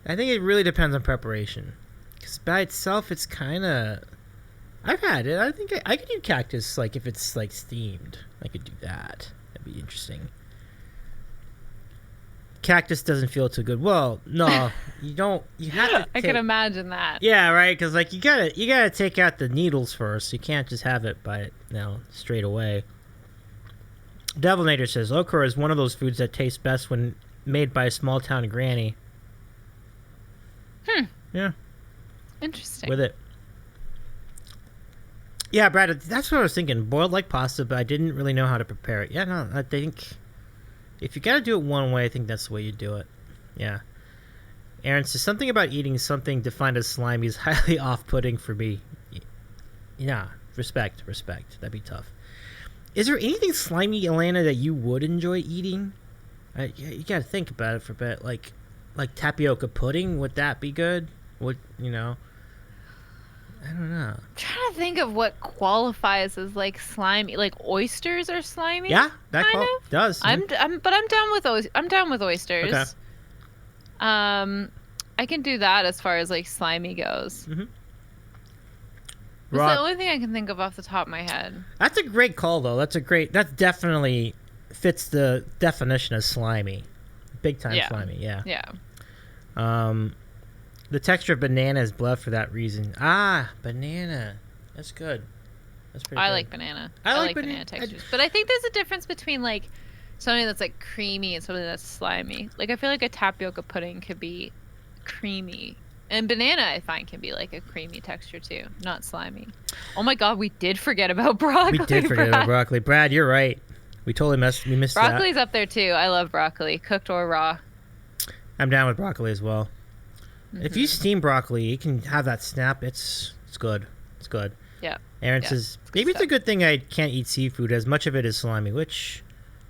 I think it really depends on preparation. Because by itself, it's kind of. I've had it. I think I could eat cactus like if it's like steamed. I could do that. That'd be interesting. Cactus doesn't feel too good. Well, no, you don't. You have to. I can imagine that. Yeah, right. Because like you gotta take out the needles first. You can't just have it straight away. Devilnator says okra is one of those foods that tastes best when made by a small town granny. Yeah, Interesting. with it. Yeah, Brad, that's what I was thinking. Boiled like pasta, but I didn't really know how to prepare it. Yeah, no, I think if you gotta do it one way, I think that's the way you do it. Yeah. Aaron says something about eating something defined as slimy is highly off-putting for me. Yeah, respect. That'd be tough. Is there anything slimy, Alanna, that you would enjoy eating? You gotta think about it for a bit. Like tapioca pudding, would that be good? I don't know. I'm trying to think of what qualifies as like slimy. Like oysters are slimy. Yeah, that kind of. does. I'm down with I'm down with oysters. Okay. I can do that as far as like slimy goes. Mhm. That's Raw- the only thing I can think of off the top of my head. That's a great call, though. That definitely fits the definition of slimy. Big time Yeah. slimy, yeah. Yeah. The texture of banana is bluff for that reason. Ah, banana. That's good. That's pretty I good. like banana. I like banana textures. But I think there's a difference between like something that's like creamy and something that's slimy. Like I feel like a tapioca pudding could be creamy. And banana I find can be like a creamy texture too, not slimy. Oh my god, we did forget about broccoli. We did forget about Brad. broccoli. Brad, you're right. We missed that. Broccoli's up there too. I love broccoli, cooked or raw. I'm down with broccoli as well. If you steam broccoli, you can have that snap. It's good. It's good. Yeah. Aaron Yeah, says it's good maybe it's a stuff. good thing I can't eat seafood as much of it is slimy, which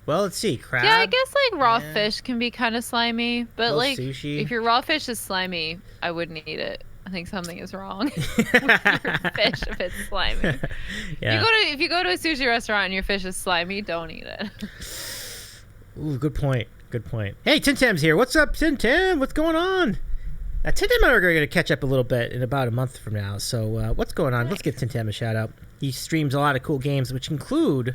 Well, let's see. Crab. Yeah, I guess like raw fish can be kind of slimy, but Well, like sushi. if your raw fish is slimy, I wouldn't eat it. I think something is wrong with your fish if it's slimy. Yeah. If you go to a sushi restaurant and your fish is slimy, don't eat it. Ooh, good point. Good point. Hey, Tim Tam's here. What's up, Tim Tam? What's going on? Tim Tam and I are going to catch up a little bit in about a month from now. So what's going on? Nice. Let's give Tim Tam a shout out. He streams a lot of cool games, which include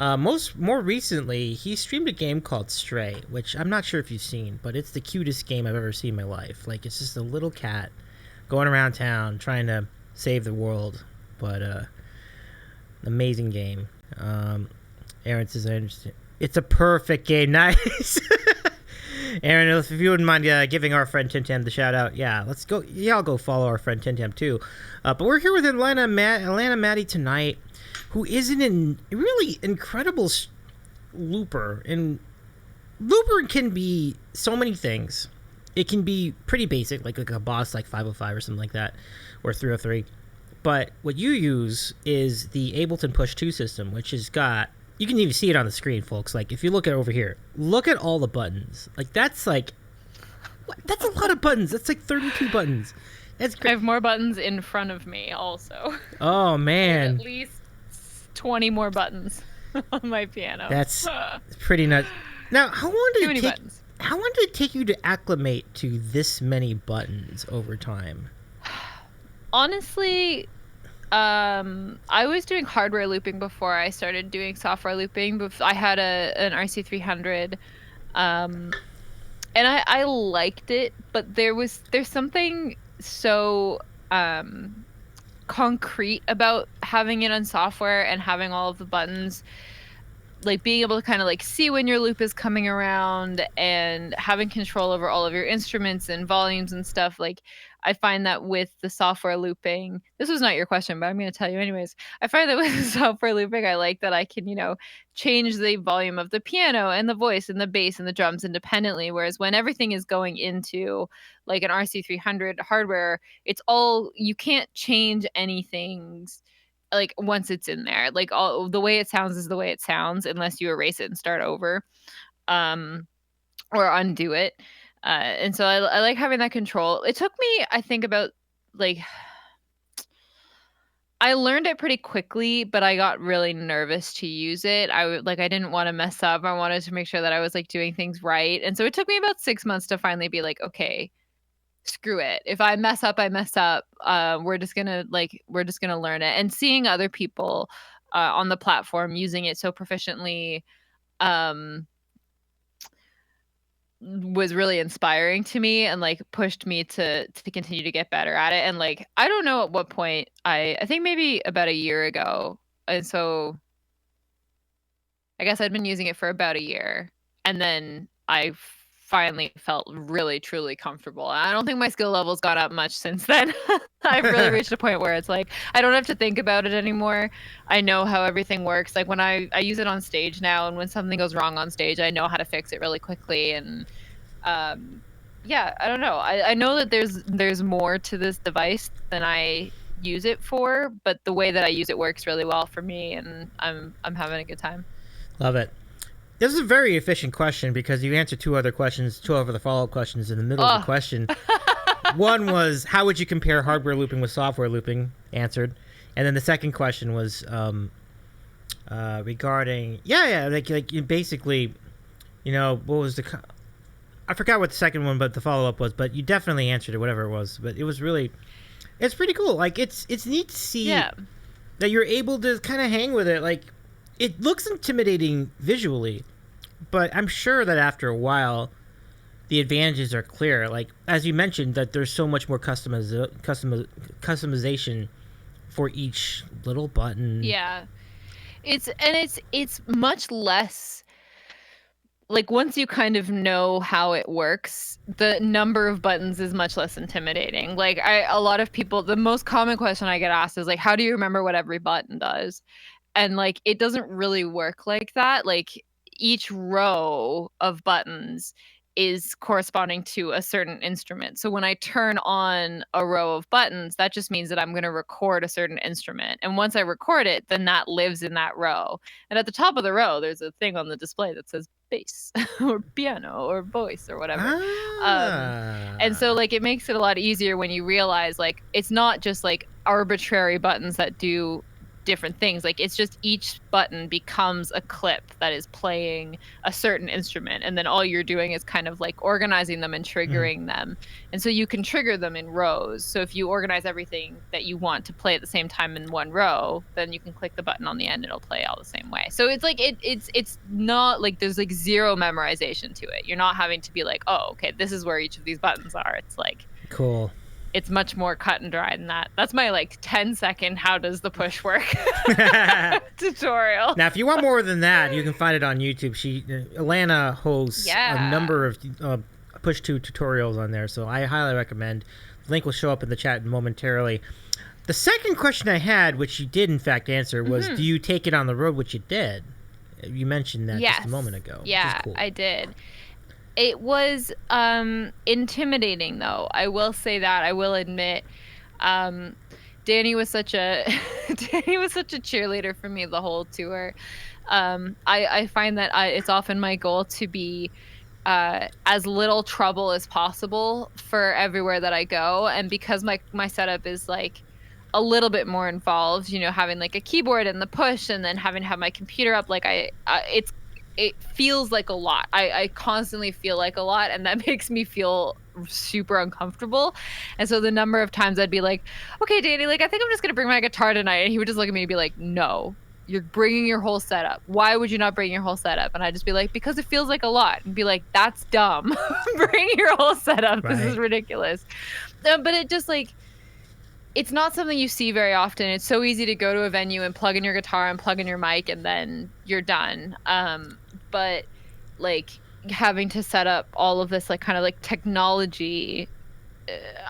more recently he streamed a game called Stray, which I'm not sure if you've seen, but it's the cutest game I've ever seen in my life. Like, it's just a little cat going around town trying to save the world. But amazing game. Aaron says, I understand. It's a perfect game. Nice. Aaron, if you wouldn't mind giving our friend Tim Tam the shout out, yeah, let's go. Y'all go follow our friend Tim Tam too. But we're here with Alanna Matty tonight, who is an really incredible looper. And looper can be so many things. It can be pretty basic, like a boss like 505 or something like that, or 303. But what you use is the Ableton Push 2 system, which has got, you can even see it on the screen, folks. Like, if you look at over here, look at all the buttons. Like, that's a lot of buttons. That's like 32 buttons. That's great. I have more buttons in front of me also. Oh, man. At least 20 more buttons on my piano. That's pretty nuts. Now, how long did it take you to acclimate to this many buttons over time? Honestly, I was doing hardware looping before I started doing software looping. I had an RC300, and I liked it, but there's something so concrete about having it on software and having all of the buttons, like being able to kind of like see when your loop is coming around and having control over all of your instruments and volumes and stuff. Like, I find that with the software looping, this was not your question, but I'm going to tell you anyways. I find that with the software looping, I like that I can, change the volume of the piano and the voice and the bass and the drums independently. Whereas when everything is going into like an RC300 hardware, you can't change anything like once it's in there. Like, all the way it sounds is the way it sounds unless you erase it and start over, or undo it. And so I like having that control. It took me, I think, about I learned it pretty quickly, but I got really nervous to use it. I didn't want to mess up. I wanted to make sure that I was like doing things right. And so it took me about 6 months to finally be like, okay, screw it. If I mess up, I mess up. We're just gonna learn it. And seeing other people on the platform using it so proficiently was really inspiring to me and like pushed me to continue to get better at it. And like, I don't know at what point, I think maybe about a year ago. And so I guess I'd been using it for about a year, and then I finally felt really truly comfortable. I don't think my skill level's gone up much since then. I've really reached a point where it's like I don't have to think about it anymore. I know how everything works. Like when I use it on stage now, and when something goes wrong on stage, I know how to fix it really quickly. And yeah, I don't know. I know that there's more to this device than I use it for, but the way that I use it works really well for me, and I'm having a good time. Love it. This is a very efficient question because you answered two other the follow-up questions in the middle of the question. One was, how would you compare hardware looping with software looping? Answered. And then the second question was regarding, like basically, what was I forgot what the second one, but the follow-up was, but you definitely answered it, whatever it was. But it was it's pretty cool. Like, it's neat to see that you're able to kind of hang with it. Like, it looks intimidating visually, but I'm sure that after a while, the advantages are clear. Like, as you mentioned, that there's so much more customization for each little button. Yeah. It's much less, like, once you kind of know how it works, the number of buttons is much less intimidating. Like, a lot of people, the most common question I get asked is like, how do you remember what every button does? And like, it doesn't really work like that. Like, each row of buttons is corresponding to a certain instrument. So when I turn on a row of buttons, that just means that I'm going to record a certain instrument. And once I record it, then that lives in that row. And at the top of the row, there's a thing on the display that says bass or piano or voice or whatever. And so like it makes it a lot easier when you realize like it's not just like arbitrary buttons that do different things. Like it's just each button becomes a clip that is playing a certain instrument, and then all you're doing is kind of like organizing them and triggering them. And so you can trigger them in rows. So if you organize everything that you want to play at the same time in one row, then you can click the button on the end and it'll play all the same way. So it's like it's not like there's like zero memorization to it. You're not having to be like, oh, okay, this is where each of these buttons are. It's like cool. It's much more cut and dry than that. That's my like 10-second how does the push work tutorial. Now, if you want more than that, you can find it on YouTube. Alanna hosts a number of push to tutorials on there, so I highly recommend. The link will show up in the chat momentarily. The second question I had, which you did in fact answer, was do you take it on the road, which you did. You mentioned that just a moment ago. Yeah, cool. I did. It was intimidating, though. I will say that. I will admit, Danny was such a cheerleader for me the whole tour. I find that it's often my goal to be as little trouble as possible for everywhere that I go, and because my setup is like a little bit more involved, you know, having like a keyboard and the push, and then having to have my computer up, like it feels like a lot. I constantly feel like a lot, and that makes me feel super uncomfortable. And so the number of times I'd be like, okay, Danny, like I think I'm just gonna bring my guitar tonight, and he would just look at me and be like, no, you're bringing your whole setup. Why would you not bring your whole setup? And I'd just be like, because it feels like a lot. And be like, that's dumb. Bring your whole setup. Right. This is ridiculous. But it just like, it's not something you see very often. It's so easy to go to a venue and plug in your guitar and plug in your mic and then you're done. But like having to set up all of this like kind of like technology,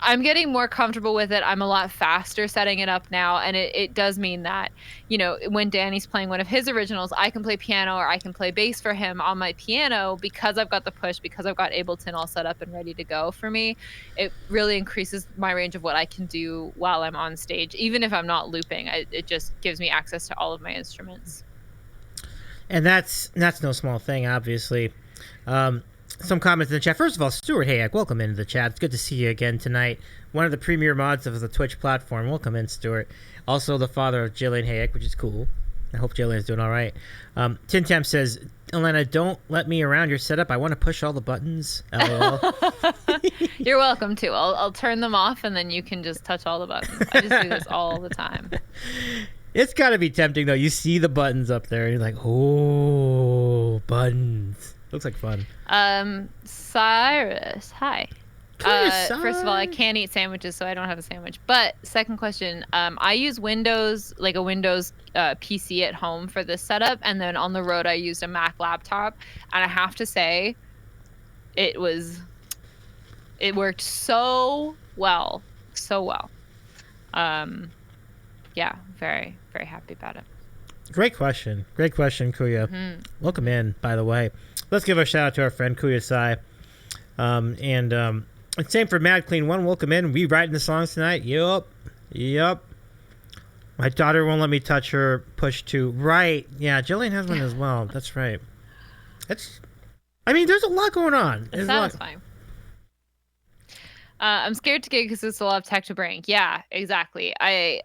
I'm getting more comfortable with it. I'm a lot faster setting it up now, and it does mean that, you know, when Danny's playing one of his originals, I can play piano or I can play bass for him on my piano because I've got the push, because I've got Ableton all set up and ready to go for me. It really increases my range of what I can do while I'm on stage, even if I'm not looping. It just gives me access to all of my instruments. And that's no small thing, obviously. Some comments in the chat. First of all, Stuart Hayek, welcome into the chat. It's good to see you again tonight. One of the premier mods of the Twitch platform. Welcome in, Stuart. Also the father of Jillian Hayek, which is cool. I hope Jillian's doing all right. Tin Tam says, Alanna, don't let me around your setup. I want to push all the buttons. LOL. You're welcome to. I'll turn them off, and then you can just touch all the buttons. I just do this all the time. It's got to be tempting, though. You see the buttons up there, and you're like, oh, buttons. Looks like fun. Cyrus, hi. First of all, I can't eat sandwiches, so I don't have a sandwich. But second question, I use Windows, like a Windows PC at home for this setup, and then on the road I used a Mac laptop, and I have to say, it worked so well. Yeah, very, very happy about it. Great question, Kuya. Mm-hmm. Welcome in, by the way. Let's give a shout out to our friend Kuya Sai. And same for Mad Clean One. Welcome in. We writing the songs tonight. Yup. My daughter won't let me touch her push to. Right. Yeah, Jillian has one as well. That's right. There's a lot going on. It sounds fine. I'm scared to gig because it's a lot of tech to bring. Yeah, exactly. I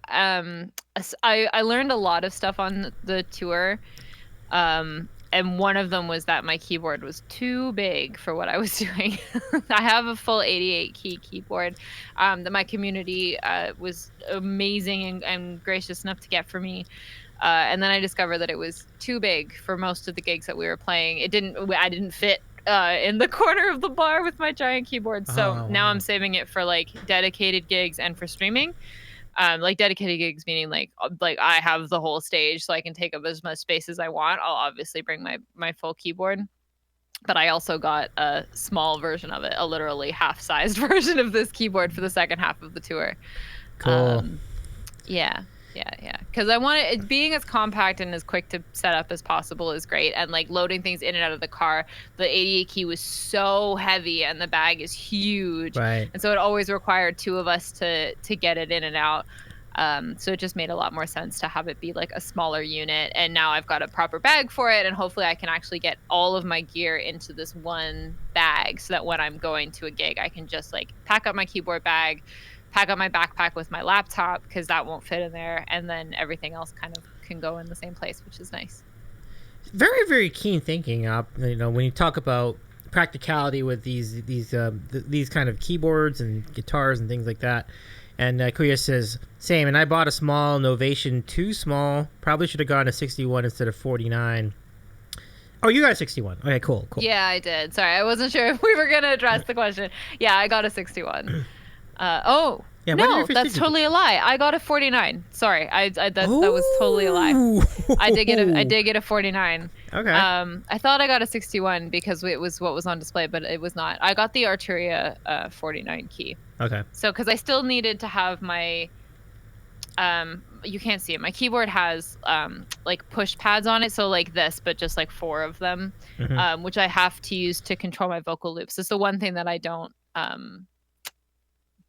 learned a lot of stuff on the tour. And one of them was that my keyboard was too big for what I was doing. I have a full 88 key keyboard that my community was amazing and gracious enough to get for me. And then I discovered that it was too big for most of the gigs that we were playing. I didn't fit in the corner of the bar with my giant keyboard. So now I'm saving it for like dedicated gigs and for streaming. Like dedicated gigs, meaning like I have the whole stage so I can take up as much space as I want. I'll obviously bring my full keyboard, but I also got a small version of it, a literally half-sized version of this keyboard for the second half of the tour. Cool. Yeah. Yeah. Because I want it being as compact and as quick to set up as possible is great. And like loading things in and out of the car, the 88 key was so heavy and the bag is huge. Right. And so it always required two of us to get it in and out. So it just made a lot more sense to have it be like a smaller unit. And now I've got a proper bag for it. And hopefully I can actually get all of my gear into this one bag so that when I'm going to a gig, I can just like pack up my keyboard bag, pack up my backpack with my laptop because that won't fit in there. And then everything else kind of can go in the same place, which is nice. Very, very keen thinking. When you talk about practicality with these kind of keyboards and guitars and things like that. And Kuya says, same, and I bought a small Novation, too small. Probably should have gone a 61 instead of 49. Oh, you got a 61. Okay, cool. Yeah, I did. Sorry, I wasn't sure if we were going to address the question. Yeah, I got a 61. No, that's totally a lie. I got a 49. Sorry, that was totally a lie. I did get a 49. Okay. I thought I got a 61 because it was what was on display, but it was not. I got the Arturia 49 key. Okay. So, because I still needed to have my, you can't see it. My keyboard has like push pads on it, so like this, but just like 4 of them, which I have to use to control my vocal loops. It's the one thing that I don't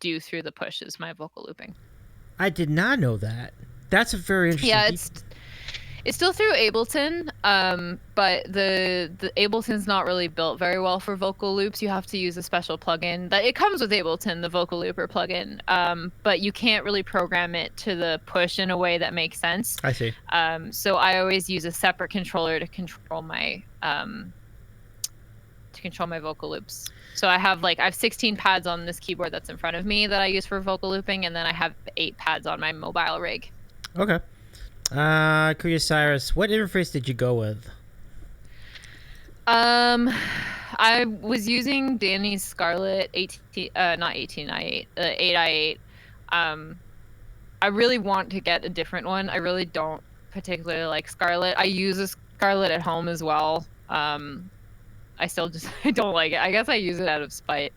do through the push is my vocal looping. I did not know that. That's a very interesting. Yeah, it's still through Ableton, but the Ableton's not really built very well for vocal loops. You have to use a special plugin. It comes with Ableton, the vocal looper plugin, but you can't really program it to the push in a way that makes sense. I see. So I always use a separate controller to control my vocal loops. So I have 16 pads on this keyboard that's in front of me that I use for vocal looping, and then I have 8 pads on my mobile rig. Okay. Kuya Cyrus, what interface did you go with? I was using Danny's Scarlett 8i8. I really want to get a different one. I really don't particularly like Scarlett. I use a Scarlett at home as well. I don't like it. I guess I use it out of spite.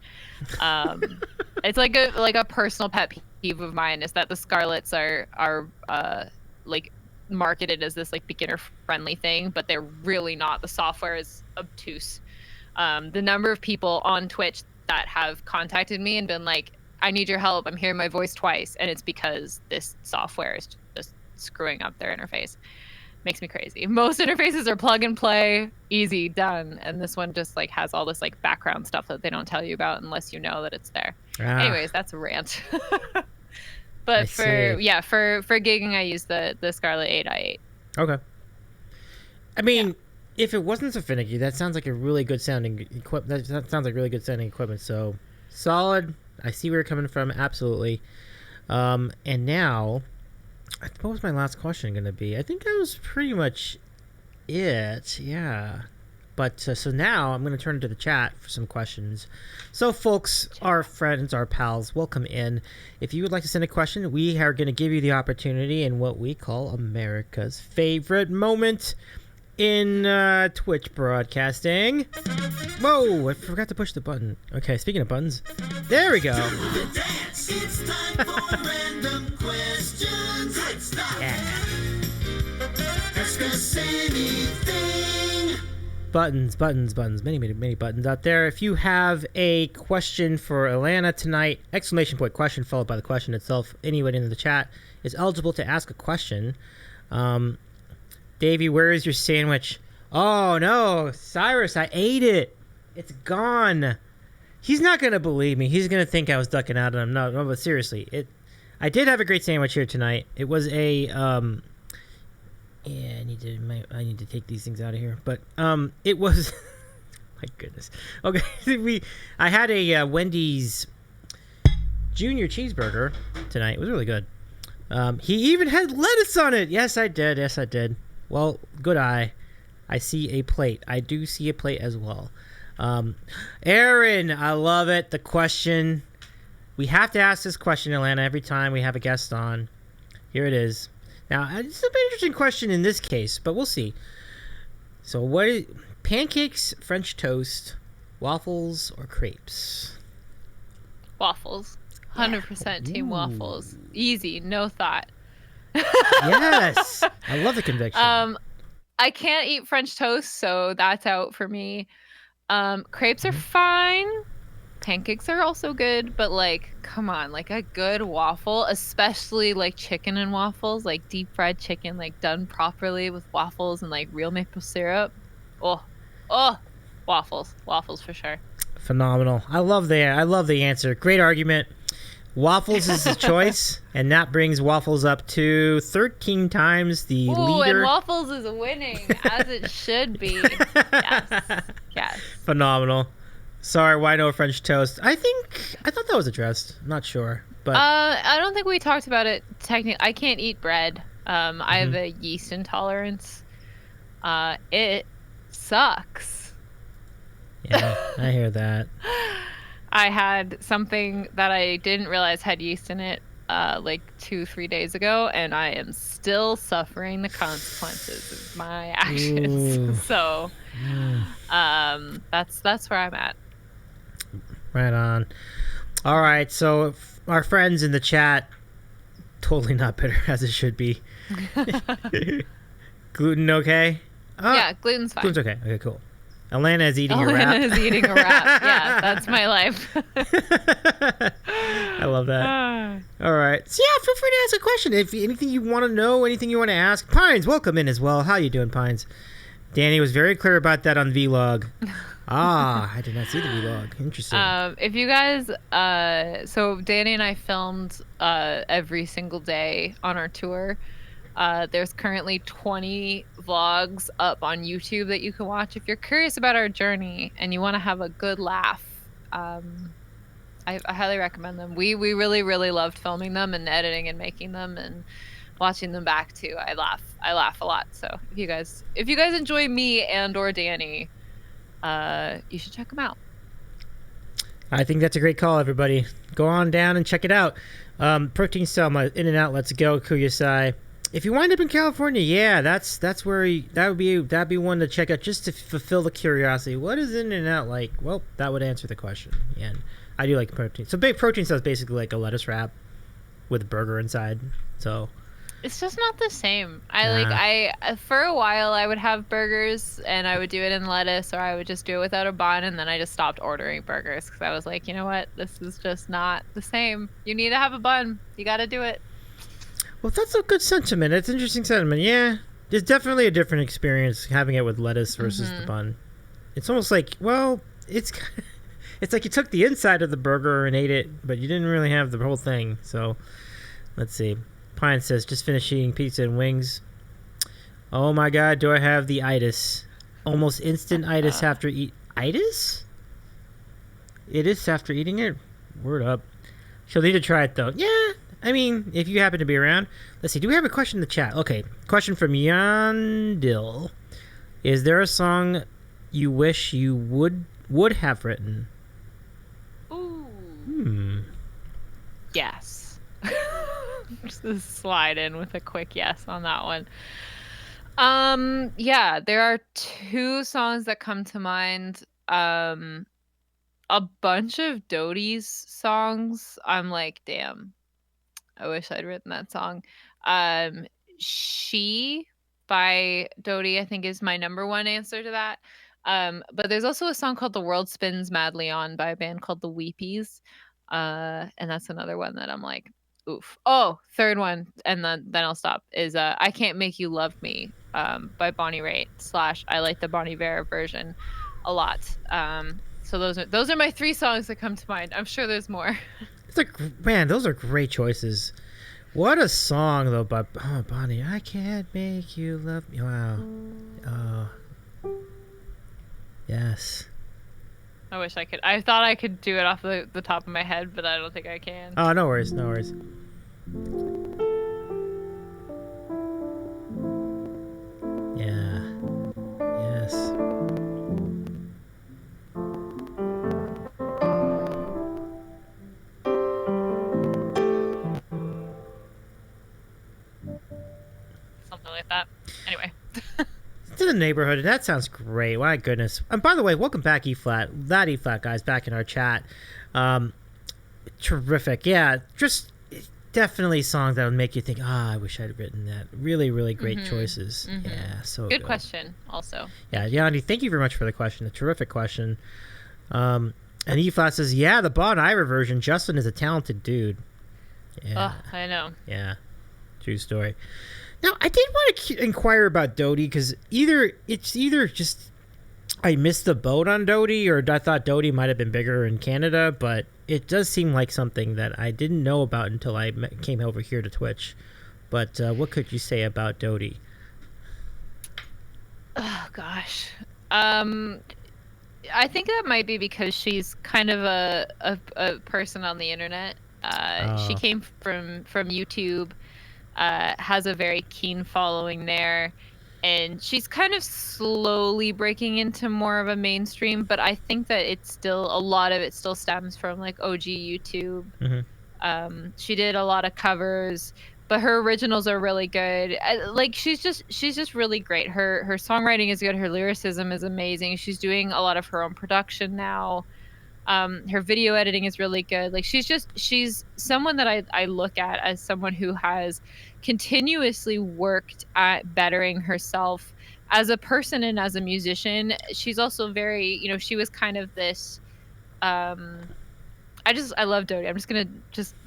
It's like a personal pet peeve of mine is that the Scarletts are marketed as this beginner friendly thing, but they're really not. The software is obtuse. The number of people on Twitch that have contacted me and been like, I need your help, I'm hearing my voice twice, and it's because this software is just screwing up their interface. Makes me crazy. Most interfaces are plug and play, easy, done, and this one just has all this background stuff that they don't tell you about unless you know that it's there. Anyways, that's a rant. But for gigging, I use the Scarlett 8i8. Okay. I mean, if it wasn't so finicky, that sounds like a really good sounding equipment. That sounds like really good sounding equipment. So solid. I see where you're coming from. Absolutely. And now, what was my last question going to be? I think that was pretty much it. Yeah. But so now I'm going to turn to the chat for some questions. So, folks, our friends, our pals, welcome in. If you would like to send a question, we are going to give you the opportunity in what we call America's favorite moment in Twitch broadcasting. Whoa, I forgot to push the button. Okay, speaking of buttons, there we go. It's time for random questions. Yeah. Ask us anything. Buttons, many buttons out there. If you have a question for Alanna tonight, exclamation point question followed by the question itself. Anyone in the chat is eligible to ask a question. Davey, where is your sandwich? Oh no, Cyrus, I ate it. It's gone. He's not gonna believe me. He's gonna think I was ducking out on him. No, but seriously, I did have a great sandwich here tonight. It was a yeah, I need to take these things out of here. But it was my goodness. Okay, I had a Wendy's Junior Cheeseburger tonight. It was really good. He even had lettuce on it. Yes, I did. Well, good eye. I see a plate. I do see a plate as well. Aaron, I love it. The question. We have to ask this question, Alanna, every time we have a guest on. Here it is. Now, it's an interesting question in this case, but we'll see. So, pancakes, French toast, waffles, or crepes? Waffles. 100% team waffles. Easy, no thought. Yes, I love the conviction. I can't eat French toast, so that's out for me. Crepes are fine. Pancakes are also good, but like, come on, like a good waffle, especially like chicken and waffles, like deep fried chicken, like done properly with waffles and like real maple syrup. Oh, waffles for sure. Phenomenal. I love the answer. Great argument. Waffles is the choice, and that brings waffles up to 13 times the Ooh, leader. and waffles is winning, as it should be. Yes. Phenomenal. Sorry, why no French toast? I thought that was addressed. I'm not sure, but I don't think we talked about it technically. I can't eat bread. I have a yeast intolerance. It sucks. yeah, I hear that. I had something that I didn't realize had yeast in it like 2-3 days ago, and I am still suffering the consequences of my actions. Ooh. So that's where I'm at. Right on. All right, so our friends in the chat, totally not bitter as it should be. Gluten okay? Oh, Yeah, gluten's fine. gluten's okay. Okay, cool. Alanna is eating a wrap. Alanna is eating a wrap. Yeah, that's my life. I love that. All right. So yeah, feel free to ask a question. If anything you want to know, anything you want to ask. Pines, welcome in as well. How you doing, Pines? Danny was very clear about that on vlog. I did not see the vlog. Interesting. If you guys, so Danny and I filmed every single day on our tour. There's currently 20 vlogs up on YouTube that you can watch if you're curious about our journey and you want to have a good laugh. I highly recommend them. We really, really loved filming them and editing and making them and watching them back too. I laugh a lot. So if you guys enjoy me and or Danny, you should check them out. I think that's a great call, everybody. Go on down and check it out. Protein Selma, In and Out, let's go, Kuyasai. If you wind up in California, yeah, that's where that'd be one to check out just to fulfill the curiosity. What is In and Out like? Well, that would answer the question. And I do like protein. So big protein stuff is basically like a lettuce wrap with a burger inside. So it's just not the same. I for a while I would have burgers and I would do it in lettuce or I would just do it without a bun, and then I just stopped ordering burgers because I was like, you know what, this is just not the same. You need to have a bun. You got to do it. Well, that's a good sentiment. It's interesting sentiment. Yeah, there's definitely a different experience having it with lettuce versus the bun. It's almost like, well, it's like you took the inside of the burger and ate it, but you didn't really have the whole thing. So let's see. Pine says, just finished eating pizza and wings. Oh my God, do I have the itis? Almost instant itis after itis? It is after eating it? Word up. She'll need to try it though. Yeah, I mean, if you happen to be around. Let's see, do we have a question in the chat? Okay, question from Yandil. Is there a song you wish you would have written? Ooh. Yes. Just slide in with a quick yes on that one. Yeah, there are 2 songs that come to mind. A bunch of Dodie's songs, I'm like, damn, I wish I'd written that song. She by Dodie, I think, is my number 1 answer to that. But there's also a song called The World Spins Madly On by a band called The Weepies. And that's another one that I'm like, oof. Oh, third one, and then I'll stop, is I Can't Make You Love Me by Bonnie Raitt / I like the Bonnie Vera version a lot. So those are my 3 songs that come to mind. I'm sure there's more. It's like, man, those are great choices. What a song though, but Bonnie, I can't make you love me. Wow. Yes. I wish I could. I thought I could do it off the top of my head, but I don't think I can. Oh, no worries, no worries. Yeah. Yes. Something like that. Anyway. To the neighborhood, and that sounds great. My goodness. And by the way, welcome back, E-Flat. That E-Flat guy's back in our chat. Terrific. Yeah, just definitely songs that would make you think, I wish I'd written that. Really, really great choices. Yeah, so Good question, also. Yeah, Yanni, thank you very much for the question. A terrific question. And E-Flat says, yeah, the Bon Iver version, Justin is a talented dude. Yeah. Oh, I know. Yeah. True story. Now, I did want to inquire about Dodie, because it's either just I missed the boat on Dodie, or I thought Dodie might have been bigger in Canada, but it does seem like something that I didn't know about until I came over here to Twitch. But what could you say about Dodie? Oh, gosh. I think that might be because she's kind of a person on the internet. She came from YouTube, has a very keen following there, and she's kind of slowly breaking into more of a mainstream, but I think that a lot of it still stems from like OG YouTube. She did a lot of covers, but her originals are really good. Like she's just really great. Her songwriting is good. Her lyricism is amazing. She's doing a lot of her own production now. Her video editing is really good. Like she's someone that I look at as someone who has continuously worked at bettering herself as a person and as a musician. She's also very, she was kind of this, I love Dodie. I'm just gonna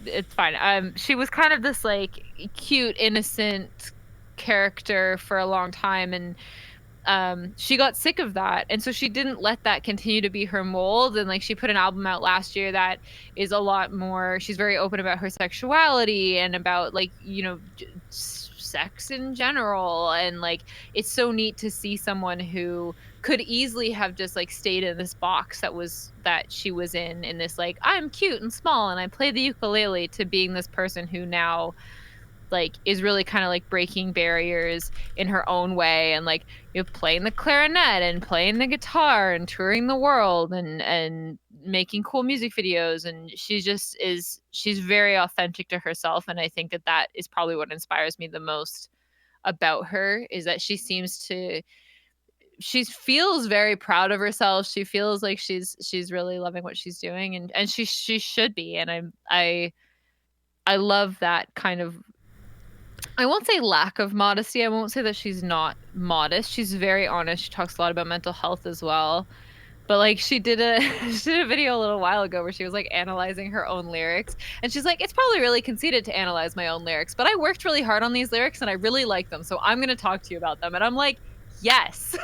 it's fine. She was kind of this like cute, innocent character for a long time, and she got sick of that, and so she didn't let that continue to be her mold. And like she put an album out last year that is a lot more, she's very open about her sexuality and about like sex in general, and like it's so neat to see someone who could easily have just like stayed in this box that she was in this like, I'm cute and small and I play the ukulele, to being this person who now like is really kind of like breaking barriers in her own way, and like playing the clarinet and playing the guitar and touring the world and making cool music videos. And she's very authentic to herself, and I think that is probably what inspires me the most about her, is that she feels very proud of herself. She feels like she's really loving what she's doing, and she should be. And I love that kind of, I won't say lack of modesty. I won't say that she's not modest. She's very honest. She talks a lot about mental health as well. But like she did a video a little while ago where she was like analyzing her own lyrics, and she's like, it's probably really conceited to analyze my own lyrics, but I worked really hard on these lyrics and I really like them, so I'm going to talk to you about them. And I'm like, yes.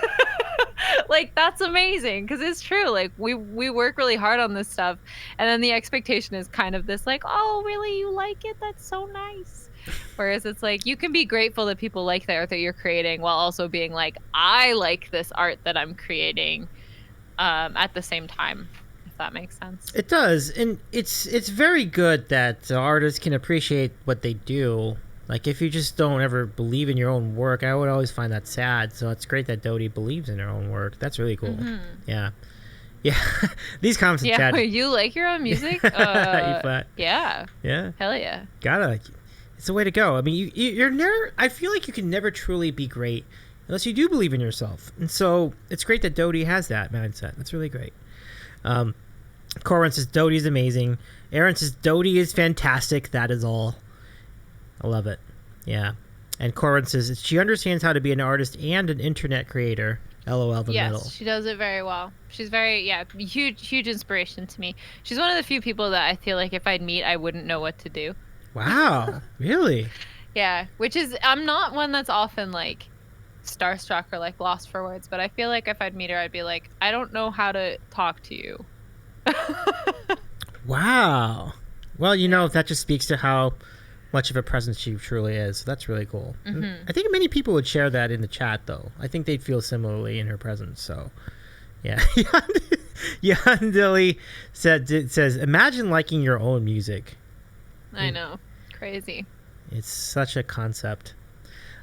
Like that's amazing, because it's true. Like we work really hard on this stuff, and then the expectation is kind of this like, oh really, you like it? That's so nice. Whereas it's like, you can be grateful that people like the art that you're creating while also being like, I like this art that I'm creating at the same time, if that makes sense. It does. And it's very good that artists can appreciate what they do. Like if you just don't ever believe in your own work, I would always find that sad. So it's great that Dodie believes in her own work. That's really cool. Yeah. These comments in chat. Wait, you like your own music? E-flat. Yeah. Hell yeah. It's the way to go. I mean, you're never, I feel like you can never truly be great unless you do believe in yourself. And so it's great that Dodie has that mindset. That's really great. Corin says Dodie is amazing. Aaron says Dodie is fantastic. That is all. I love it. Yeah. And Corin says she understands how to be an artist and an internet creator. LOL the middle. Yes, she does it very well. She's very, huge inspiration to me. She's one of the few people that I feel like if I'd meet, I wouldn't know what to do. Wow. Really? Yeah, which is, I'm not one that's often like starstruck or like lost for words, but I feel like if I'd meet her, I'd be like, I don't know how to talk to you. Wow. Well, that just speaks to how much of a presence she truly is. So that's really cool. I think many people would share that in the chat, though. I think they'd feel similarly in her presence. So, yeah. Yandili says, imagine liking your own music. I know. Crazy. It's such a concept.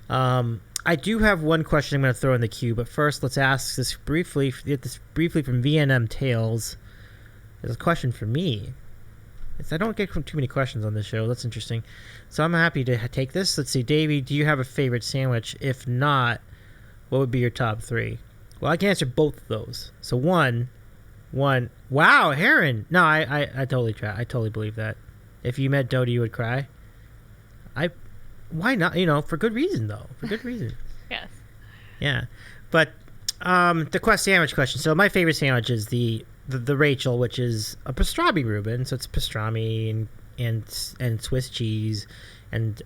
I do have one question I'm going to throw in the queue, but first let's ask this briefly from VNM Tales. There's a question for me. I don't get too many questions on this show. That's interesting. So I'm happy to take this. Let's see. Davey, do you have a favorite sandwich? If not, what would be your top 3? Well, I can answer both of those. So one. Wow, Heron. No, I totally believe that. If you met Dodie, you would cry. why not? For good reason though. For good reason. Yes. Yeah, but the sandwich question. So my favorite sandwich is the Rachel, which is a pastrami Reuben. So it's pastrami and Swiss cheese and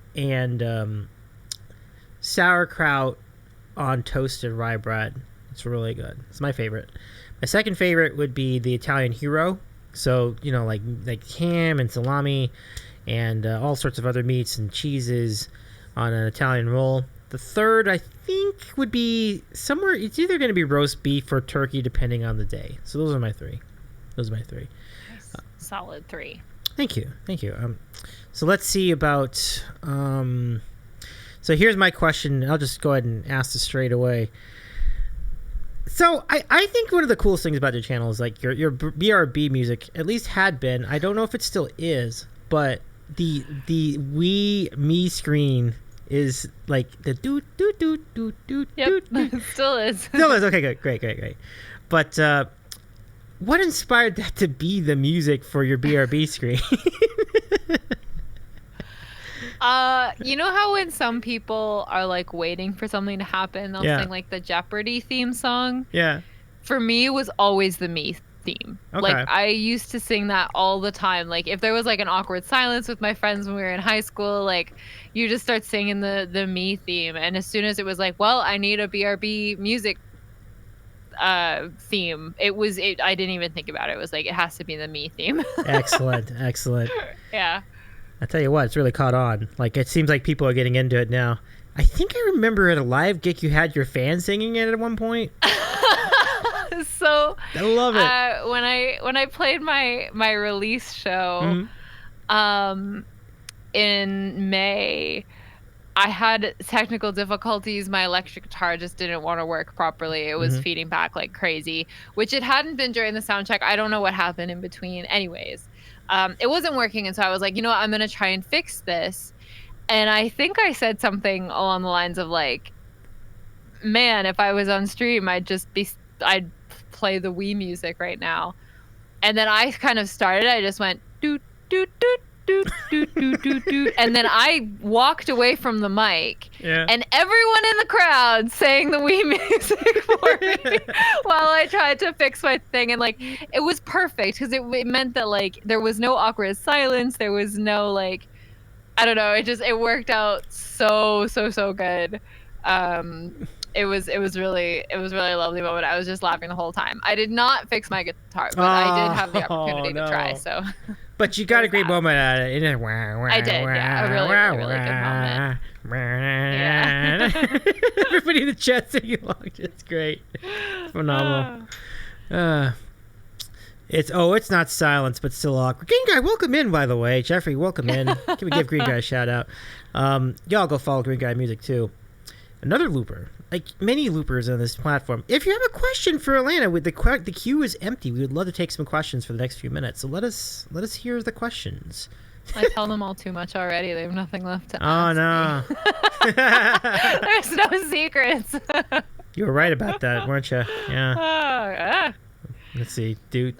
sauerkraut on toasted rye bread. It's really good. It's my favorite. My second favorite would be the Italian hero. So like ham and salami and all sorts of other meats and cheeses on an Italian roll. The third, I think, would be somewhere. It's either going to be roast beef or turkey, depending on the day. So those are my three. Solid 3. Thank you. So let's see about. So here's my question. I'll just go ahead and ask this straight away. So I think one of the coolest things about your channel is like your BRB music, at least had been. I don't know if it still is, but the Mii screen is like the doot doot doot doot doot. Yep, doot. still is. Still is. Okay, good, great. But what inspired that to be the music for your BRB screen? You know how when some people are like waiting for something to happen, they'll sing like the Jeopardy theme song? Yeah. For me, it was always the Mii theme. Okay. Like I used to sing that all the time. Like if there was like an awkward silence with my friends when we were in high school, like you just start singing the Mii theme. And as soon as it was like, well, I need a BRB music theme, I didn't even think about it. It was like, it has to be the Mii theme. Excellent. Yeah. I tell you what, it's really caught on. Like it seems like people are getting into it now. I think I remember at a live gig you had your fans singing it at one point. So I love it. When I played my release show, in May, I had technical difficulties. My electric guitar just didn't want to work properly. It was feeding back like crazy, which it hadn't been during the sound check. I don't know what happened in between. Anyways, it wasn't working, and so I was like, I'm gonna try and fix this. And I think I said something along the lines of like, man, if I was on stream, I'd play the Wii music right now. And then I kind of started, I just went doot doot doot doot doot doot doot doot, and then I walked away from the mic, and everyone in the crowd sang the Wii music for me while I tried to fix my thing. And like it was perfect because it meant that like there was no awkward silence, there was no like, I don't know, it worked out so good. It was really a lovely moment. I was just laughing the whole time. I did not fix my guitar, but I did have the opportunity to try. So, but you got a great moment at it. I did, yeah, a really good moment. Yeah. Everybody in the chat singing along. It's great, phenomenal. It's not silence, but still awkward. Green Guy, welcome in, by the way. Jeffrey, welcome in. Can we give Green Guy a shout out? Y'all go follow Green Guy Music too. Another looper, like many loopers on this platform. If you have a question for Alanna, with the queue is empty. We would love to take some questions for the next few minutes. So let us hear the questions. I tell them all too much already. They have nothing left to ask. Oh no. There's no secrets. You were right about that, weren't you? Yeah. Let's see. Doot.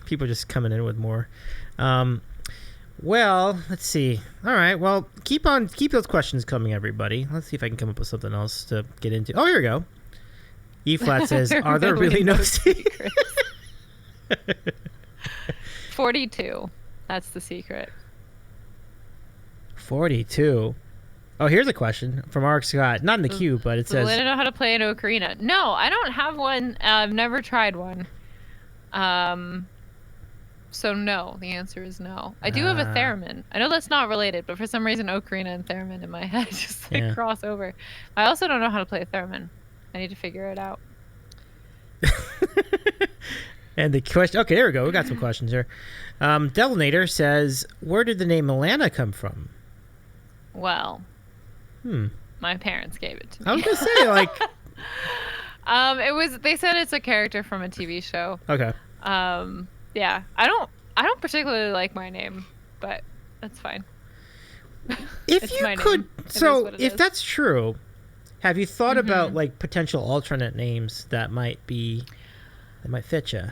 People just coming in with more. Well, let's see. All right. Well, keep those questions coming, everybody. Let's see if I can come up with something else to get into. Oh, here we go. E-flat says, "Are there really no secrets?" 42. That's the secret. 42. Oh, here's a question from Mark Scott. Not in the queue, but it says, I don't know how to play an ocarina. No, I don't have one. I've never tried one. So no, the answer is no. I do have a theremin. I know that's not related, but for some reason ocarina and theremin in my head just cross over. I also don't know how to play a theremin. I need to figure it out. And the question, okay, there we go. We got some questions here. Delinator says, where did the name Alanna come from? Well, my parents gave it to me. I was gonna say, like, they said it's a character from a TV show. Okay. Yeah, I don't particularly like my name, but that's fine. If you could, so if that's true, have you thought about like potential alternate names that might fit you?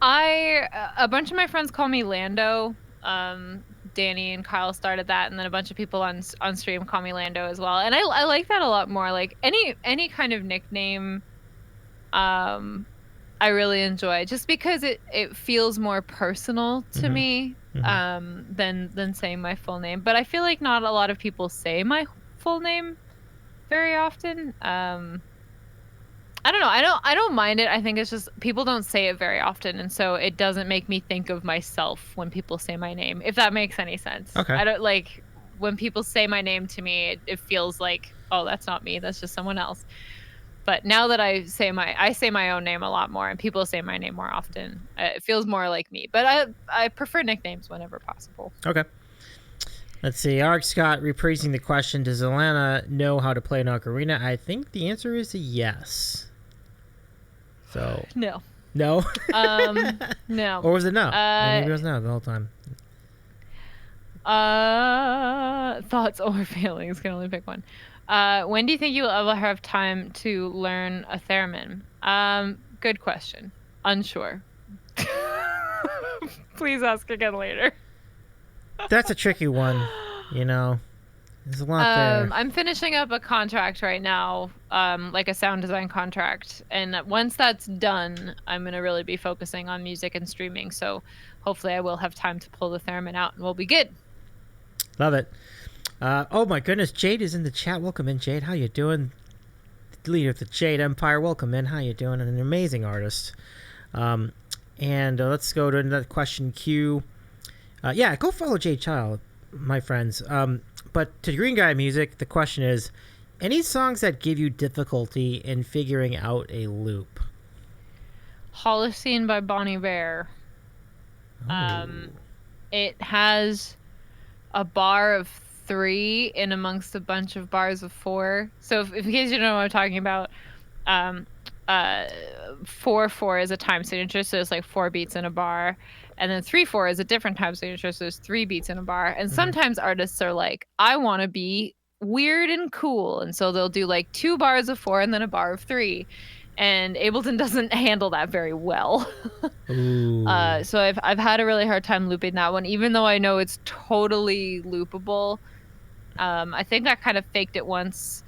A bunch of my friends call me Lando, Danny and Kyle started that, and then a bunch of people on stream call me Lando as well, and I like that a lot more. Like any kind of nickname, I really enjoy, just because it feels more personal to me than saying my full name. But I feel like not a lot of people say my full name very often. I don't know. I don't mind it. I think it's just people don't say it very often, and so it doesn't make me think of myself when people say my name, if that makes any sense. Okay. I don't like when people say my name to me, it feels like, oh, that's not me, that's just someone else. But now that I say my own name a lot more, and people say my name more often, it feels more like me. But I prefer nicknames whenever possible. Okay. Let's see. Ark Scott rephrasing the question: does Alanna know how to play an ocarina? I think the answer is a yes. So No. no. No. Or was it no? Maybe it was no the whole time. Thoughts or feelings, can only pick one. When do you think you'll ever have time to learn a theremin? Good question. Unsure. Please ask again later. That's a tricky one. You know, there's a lot there. I'm finishing up a contract right now, like a sound design contract, and once that's done, I'm gonna really be focusing on music and streaming. So hopefully, I will have time to pull the theremin out, and we'll be good. Love it. Oh my goodness, Jade is in the chat. Welcome in, Jade. How you doing? The leader of the Jade Empire. Welcome in. How you doing? An amazing artist. And let's go to another question queue. Yeah, go follow Jade Child, my friends. But to Green Guy Music, the question is, any songs that give you difficulty in figuring out a loop? Holocene by Bonnie Bear. It has a bar of 3 in amongst a bunch of bars of 4. So if in case you don't know what I'm talking about, 4/4 is a time signature, so it's like 4 beats in a bar, and then 3/4 is a different time signature, so there's 3 beats in a bar. And sometimes artists are like, I want to be weird and cool, and so they'll do like 2 bars of 4 and then a bar of 3. And Ableton doesn't handle that very well. So I've had a really hard time looping that one, even though I know it's totally loopable. I think I kind of faked it once,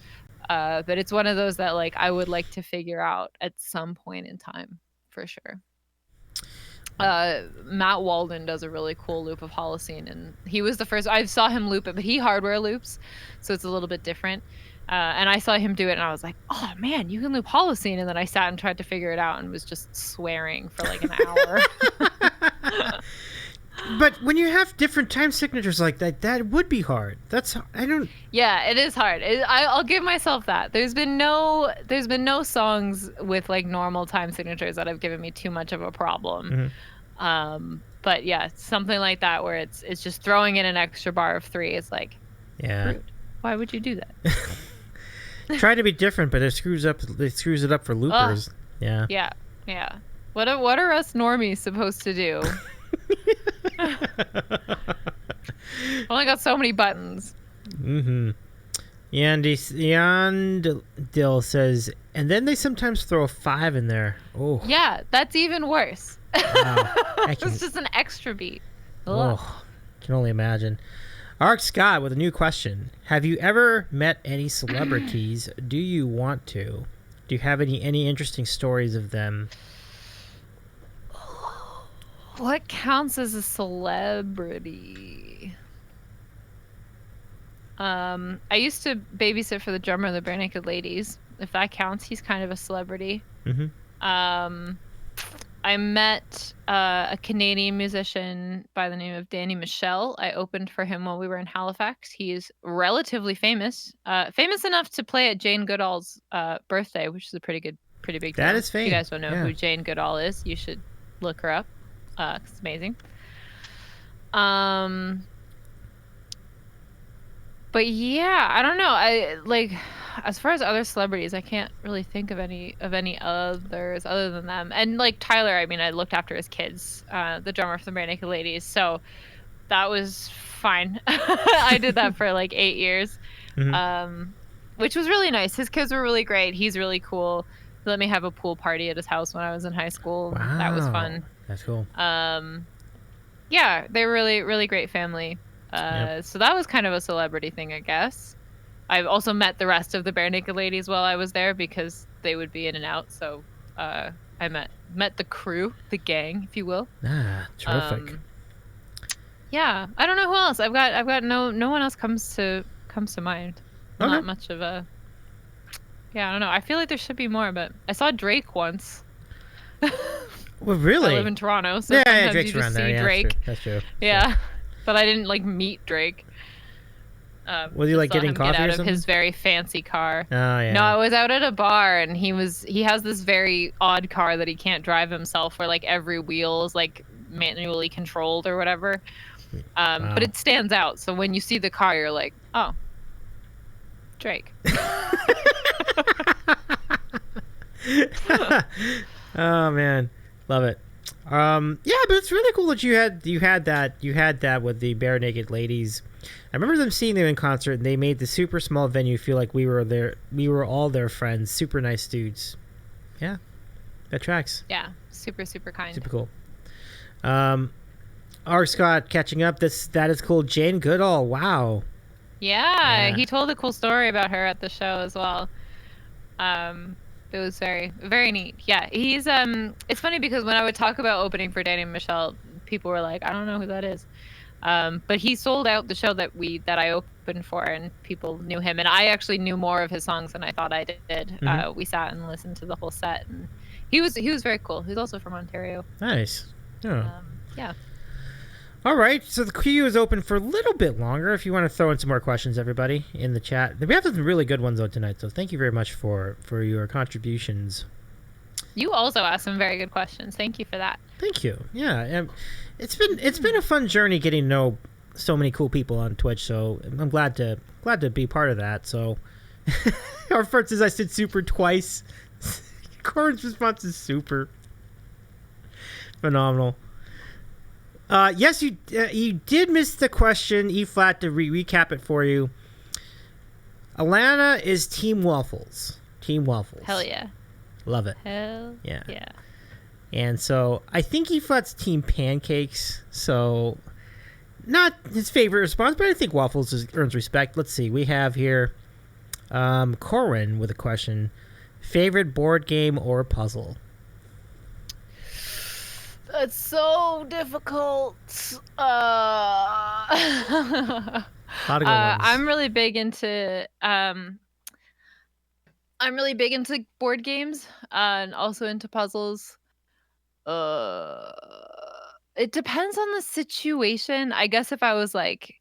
but it's one of those that like I would like to figure out at some point in time, for sure. Matt Walden does a really cool loop of Holocene, and he was the first. I saw him loop it, but he hardware loops, so it's a little bit different. And I saw him do it, and I was like, oh man, you can loop Holocene. And then I sat and tried to figure it out and was just swearing for like an hour. But when you have different time signatures like that, that would be hard. Yeah, it is hard. I'll give myself that. There's been no songs with like normal time signatures that have given me too much of a problem. But yeah, something like that where it's just throwing in an extra bar of 3 is like, rude. Why would you do that? Try to be different, but it screws it up for loopers. Yeah. What are us normies supposed to do? Only got so many buttons. Yandil says, and then they sometimes throw a 5 in there. Oh. Yeah, that's even worse. Wow. It's just an extra beat. Oh, can only imagine. Ark Scott with a new question. Have you ever met any celebrities? Do you want to? Do you have any interesting stories of them? What counts as a celebrity? I used to babysit for the drummer of the Bare Naked Ladies. If that counts, he's kind of a celebrity. I met a Canadian musician by the name of Danny Michel. I opened for him while we were in Halifax. He is relatively famous. Famous enough to play at Jane Goodall's birthday, which is a pretty big deal. That is fame. If you guys don't know who Jane Goodall is, you should look her up. It's amazing. But yeah, I don't know. I like, as far as other celebrities, I can't really think of any others other than them. And like Tyler, I mean, I looked after his kids, the drummer for the Bare Naked Ladies, so that was fine. I did that for like 8 years, which was really nice. His kids were really great. He's really cool. He let me have a pool party at his house when I was in high school. Wow. That was fun. That's cool. Yeah, they were really, really great family. So that was kind of a celebrity thing, I guess. I've also met the rest of the Bare Naked Ladies while I was there because they would be in and out. So I met the crew, the gang, if you will. Ah, terrific. Yeah, I don't know who else. I've got no one else comes to mind. Okay. Not much of a. Yeah, I don't know. I feel like there should be more, but I saw Drake once. Well, really? I live in Toronto, so yeah, sometimes Drake's you just around see there. Yeah, Drake. That's true. Yeah, but I didn't like meet Drake. Was he like Saw getting him coffee get or out of something? his very fancy car. Oh yeah. No, I was out at a bar, and he has this very odd car that he can't drive himself, where like every wheel is like manually controlled or whatever. Wow. But it stands out. So when you see the car, you're like, oh, Drake. Oh man, love it. Yeah, but it's really cool that you had that with the Bare Naked Ladies. I remember them seeing them in concert, and they made the super small venue feel like we were all their friends. Super nice dudes. Yeah, that tracks. Yeah, super super kind. Super cool. R. Scott catching up. That is cool. Jane Goodall. Wow. Yeah, he told a cool story about her at the show as well. It was very, very neat. Yeah, he's it's funny because when I would talk about opening for Danny and Michelle, people were like, I don't know who that is. But he sold out the show that I opened for, and people knew him. And I actually knew more of his songs than I thought I did. We sat and listened to the whole set, and he was very cool. He's also from Ontario. Nice. Yeah. Yeah. All right, so the queue is open for a little bit longer. If you want to throw in some more questions, everybody in the chat. We have some really good ones though tonight, so thank you very much for your contributions. You also asked some very good questions. Thank you for that. Thank you. Yeah, it's been a fun journey getting to know so many cool people on Twitch. So I'm glad to be part of that. So our first says I said super twice. Corin's response is super phenomenal. Yes, you did miss the question, E flat, to recap it for you. Alanna is Team Waffles. Team Waffles. Hell yeah. Love it. Hell Yeah. yeah. And so I think E flat's Team Pancakes. So not his favorite response, but I think Waffles earns respect. Let's see. We have here Corin with a question. Favorite board game or puzzle? It's so difficult. A lot of good ones. I'm really big into board games and also into puzzles. It depends on the situation. I guess if I was like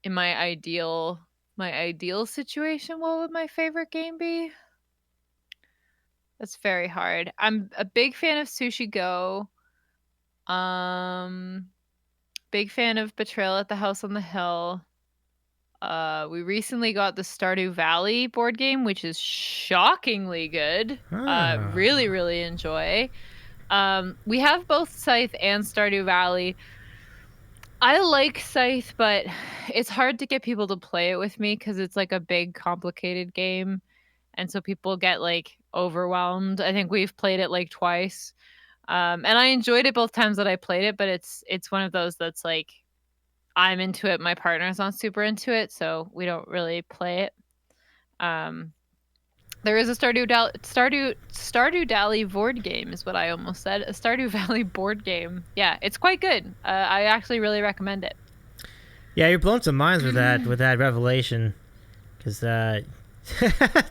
in my ideal situation, what would my favorite game be? That's very hard. I'm a big fan of Sushi Go. Big fan of Betrayal at the House on the Hill. We recently got the Stardew Valley board game, which is shockingly good. Really, really enjoy. We have both Scythe and Stardew Valley. I like Scythe, but it's hard to get people to play it with me because it's like a big, complicated game. And so people get like overwhelmed. I think we've played it like twice. And I enjoyed it both times that I played it, but it's one of those that's like I'm into it, my partner's not super into it, so we don't really play it. There is a Stardew Valley board game is what I almost said. A Stardew Valley board game. Yeah, it's quite good. I actually really recommend it. Yeah, you're blowing some minds with that revelation, because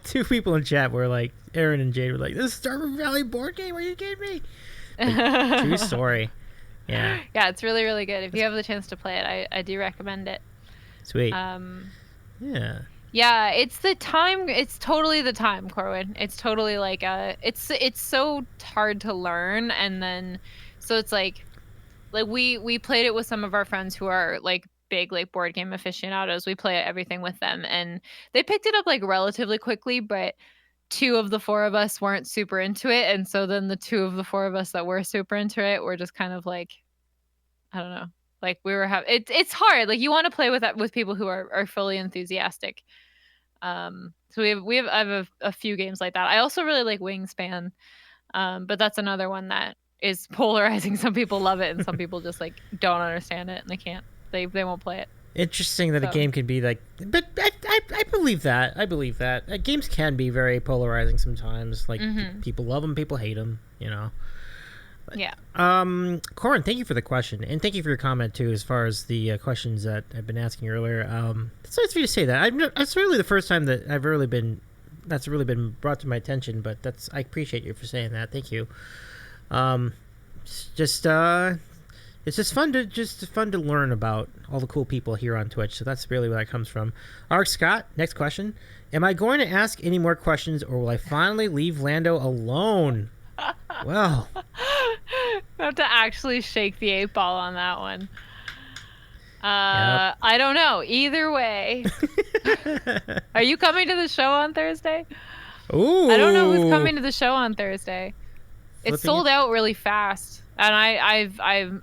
two people in chat were like, Aaron and Jade were like, "This is Stardew Valley board game? Are you kidding me?" Like, true story. Yeah. Yeah, it's really, really good. If you have the chance to play it, I do recommend it. Sweet. Yeah. Yeah, it's the time. It's totally the time, Corwin. It's totally like it's so hard to learn, and then so it's like we played it with some of our friends who are like big like board game aficionados. We play everything with them, and they picked it up like relatively quickly, but two of the four of us weren't super into it, and so then the two of the four of us that were super into it were just kind of like, I don't know, like we were having it's hard. Like you want to play with people who are fully enthusiastic. So I have a few games like that. I also really like Wingspan, but that's another one that is polarizing. Some people love it, and some people just like don't understand it and they can't. they won't play it. Interesting that a So. game can be like, but I believe that. I believe that games can be very polarizing sometimes. Like people love them, people hate them. You know. Yeah. Corin, thank you for the question, and thank you for your comment too, as far as the questions that I've been asking earlier. It's nice for you to say that. It's really the first time that that's really been brought to my attention. But I appreciate you for saying that. Thank you. It's just fun to learn about all the cool people here on Twitch. So that's really where that comes from. Ark Scott, next question: am I going to ask any more questions, or will I finally leave Lando alone? Well, I have to actually shake the 8-ball on that one. Yep. I don't know. Either way. Are you coming to the show on Thursday? ooh, I don't know who's coming to the show on Thursday. It's Flipping sold out really fast, and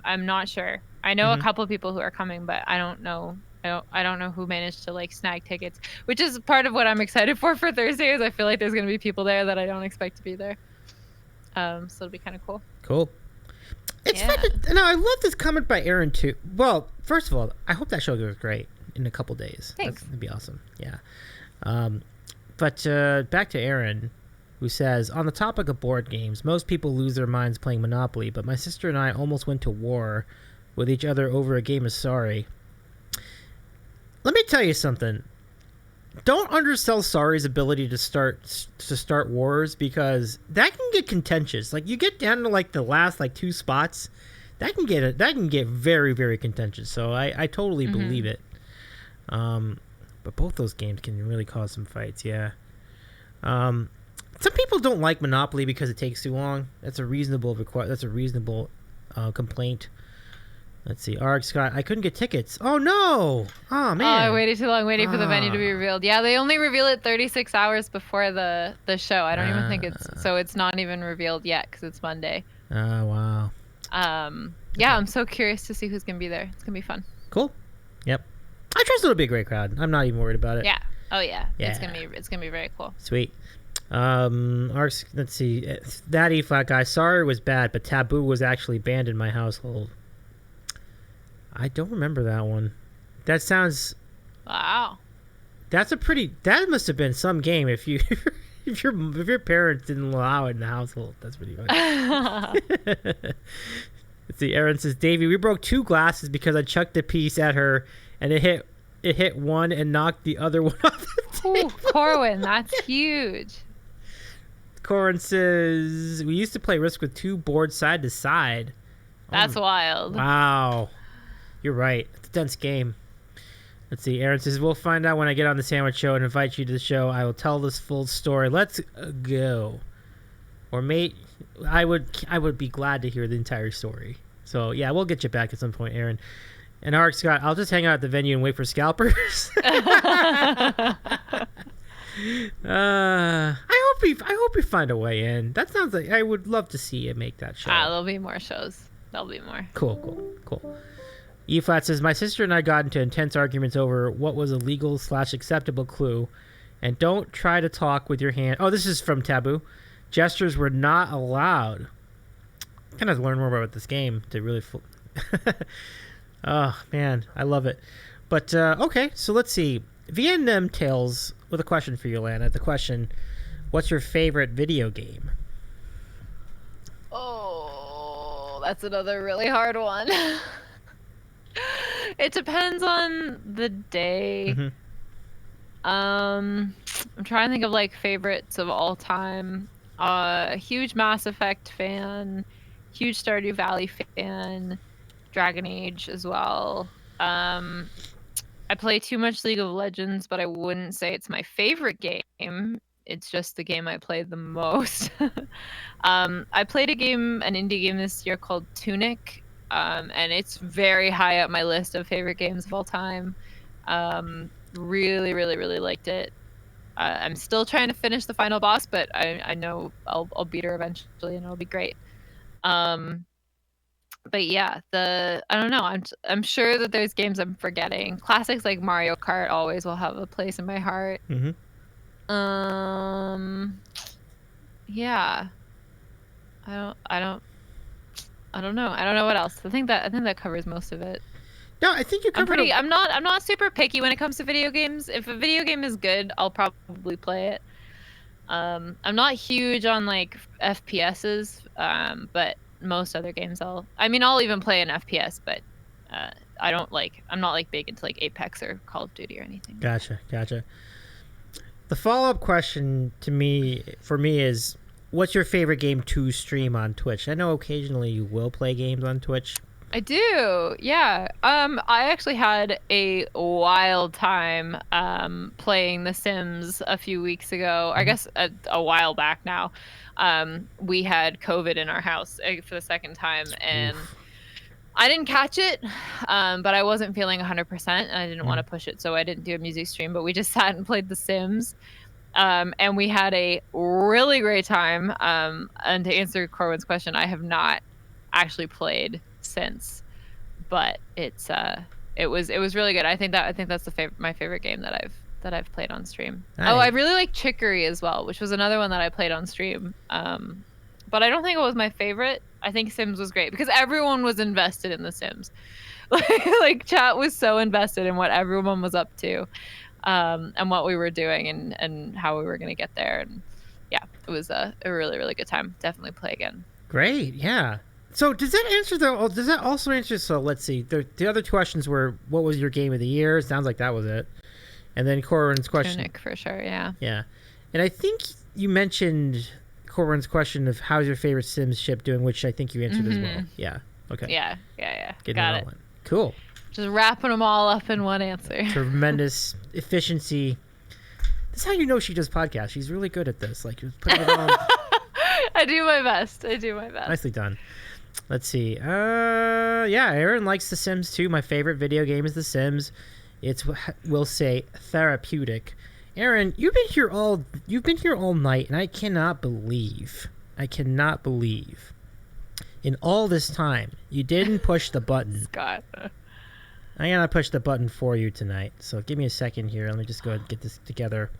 I'm not sure. I know a couple of people who are coming, but I don't know. I don't know who managed to like snag tickets, which is part of what I'm excited for Thursday. Is I feel like there's gonna be people there that I don't expect to be there. So it'll be kind of cool. Cool. It's Yeah. fun to, no, I love this comment by Aaron too. Well, first of all, I hope that show goes great in a couple days. Thanks. That'd be awesome. Yeah. But back to Aaron, who says, on the topic of board games, most people lose their minds playing Monopoly, but my sister and I almost went to war with each other over a game of Sorry. Let me tell you something. Don't undersell Sorry's ability to start wars, because that can get contentious. Like, you get down to like the last like 2 spots, that can get very, very contentious. So I totally believe it. But both those games can really cause some fights. Yeah. Some people don't like Monopoly because it takes too long. That's a reasonable complaint. Let's see. Arg Scott, I couldn't get tickets. Oh no! Oh man! Oh, I waited too long waiting for the venue to be revealed. Yeah, they only reveal it 36 hours before the show. I don't even think it's not even revealed yet because it's Monday. Oh wow! Yeah, I'm so curious to see who's gonna be there. It's gonna be fun. Cool. Yep. I trust it'll be a great crowd. I'm not even worried about it. Yeah. Oh yeah. Yeah. It's gonna be very cool. Sweet. Let's see. That E flat guy. Sorry was bad, but Taboo was actually banned in my household. I don't remember that one. That sounds. Wow. That's a pretty. That must have been some game if you. If your parents didn't allow it in the household, that's pretty funny. Let's see. Aaron says, Davey, we broke 2 glasses because I chucked a piece at her, and it hit one and knocked the other one off the table. Ooh, Corwin, that's huge. Corin says, we used to play Risk with 2 boards side to side. That's wild. Wow. You're right. It's a dense game. Let's see. Aaron says, we'll find out when I get on the sandwich show and invite you to the show. I will tell this full story. Let's go. Or mate, I would be glad to hear the entire story. So yeah, we'll get you back at some point, Aaron. And Ark Scott, I'll just hang out at the venue and wait for scalpers. I hope you find a way in. That sounds like I would love to see you make that show. There'll be more shows. There'll be more. Cool. E-Flat says, my sister and I got into intense arguments over what was a legal/acceptable clue. And don't try to talk with your hand. Oh, this is from Taboo. Gestures were not allowed. Kind of learn more about this game to really... Oh, man. I love it. But, okay. So let's see. Vietnam Tales with a question for you, Alanna. The question, what's your favorite video game? Oh, that's another really hard one. It depends on the day. Mm-hmm. I'm trying to think of like favorites of all time. Huge Mass Effect fan, huge Stardew Valley fan, Dragon Age as well. I play too much League of Legends, but I wouldn't say it's my favorite game. It's just the game I play the most. I played an indie game this year called Tunic, and it's very high up my list of favorite games of all time. Really, really, really liked it. I'm still trying to finish the final boss, but I know I'll beat her eventually, and it'll be great. But yeah, I don't know. I'm sure that there's games I'm forgetting. Classics like Mario Kart always will have a place in my heart. Mm-hmm. Yeah. I don't know. I don't know what else. I think that covers most of it. No, I think you I'm covered. I'm not super picky when it comes to video games. If a video game is good, I'll probably play it. I'm not huge on like FPSs, but most other games I'll even play an FPS, but I'm not like big into like Apex or Call of Duty or anything. Gotcha. The follow-up question for me is, what's your favorite game to stream on Twitch? I know occasionally you will play games on Twitch. I do, yeah. I actually had a wild time playing The Sims a few weeks ago. I guess a while back now. We had COVID in our house for the second time, and I didn't catch it, but I wasn't feeling 100%, and I didn't want to push it, so I didn't do a music stream. But we just sat and played The Sims, and we had a really great time. And to answer Corwin's question, I have not actually played since, but it was really good. I think that's my favorite game that I've played on stream. Nice. Oh, I really like Chicory as well, which was another one that I played on stream. But I don't think it was my favorite. I think Sims was great because everyone was invested in The Sims. Like chat was so invested in what everyone was up to, and what we were doing and how we were gonna get there. And yeah, it was a really, really good time. Definitely play again. Great, yeah. So does that also answer? So let's see. The other questions were, what was your game of the year? Sounds like that was it. And then Corwin's question. Tunic for sure, yeah. Yeah, and I think you mentioned Corwin's question of how's your favorite Sims ship doing, which I think you answered as well. Yeah. Okay. Yeah. Getting Got it it. all in. Cool. Just wrapping them all up in one answer. Tremendous efficiency. That's how you know she does podcasts. She's really good at this. Like, putting it on. I do my best. Nicely done. Let's see. Yeah, Aaron likes The Sims too. My favorite video game is The Sims. It's, we'll say, therapeutic. Aaron, you've been here all night, and I cannot believe in all this time you didn't push the button. Scott. I'm gonna push the button for you tonight. So give me a second here. Let me just go ahead and get this together.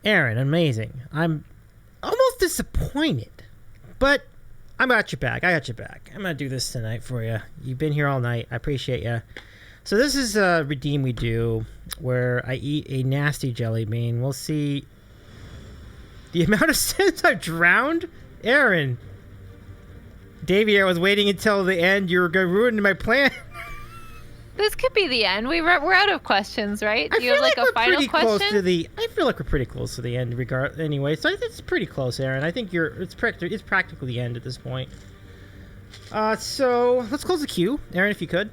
Aaron, amazing. I'm almost disappointed, but I got your back. I'm gonna do this tonight for you. You've been here all night. I appreciate you. So this is a redeem we do where I eat a nasty jelly bean. We'll see the amount of Sims I've drowned. Aaron, Davey, I was waiting until the end. You were going to ruin my plan. This could be the end. We're out of questions, right? Do you have like a final question? I feel like we're pretty close to the end, anyway. So it's pretty close, Aaron. I think it's practically the end at this point. So let's close the queue, Aaron, if you could.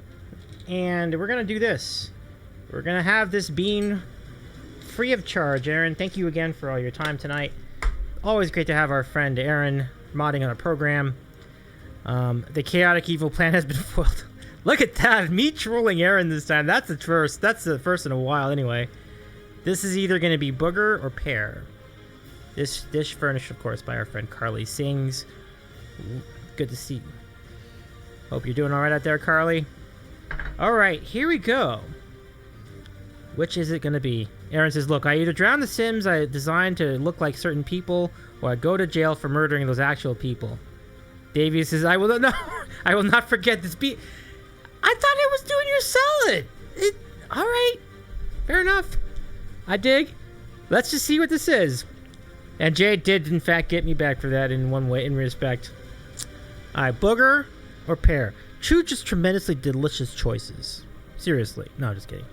And we're gonna do this. We're gonna have this bean free of charge. Aaron, thank you again for all your time tonight. Always great to have our friend Aaron modding on our program. The chaotic evil plan has been foiled. Look at that, me trolling Aaron this time. That's the first in a while anyway. This is either gonna be booger or pear. This dish furnished, of course, by our friend Carly Sings. Good to see you. Hope you're doing all right out there, Carly. All right, here we go. Which is it going to be? Aaron says, look, I either drown the Sims I designed to look like certain people, or I go to jail for murdering those actual people. Davey says, I will not forget this beat. I thought it was doing your solid. All right, fair enough. I dig. Let's just see what this is. And Jade did, in fact, get me back for that in one way, in respect. All right, booger or pear? Two just tremendously delicious choices. Seriously. No, just kidding.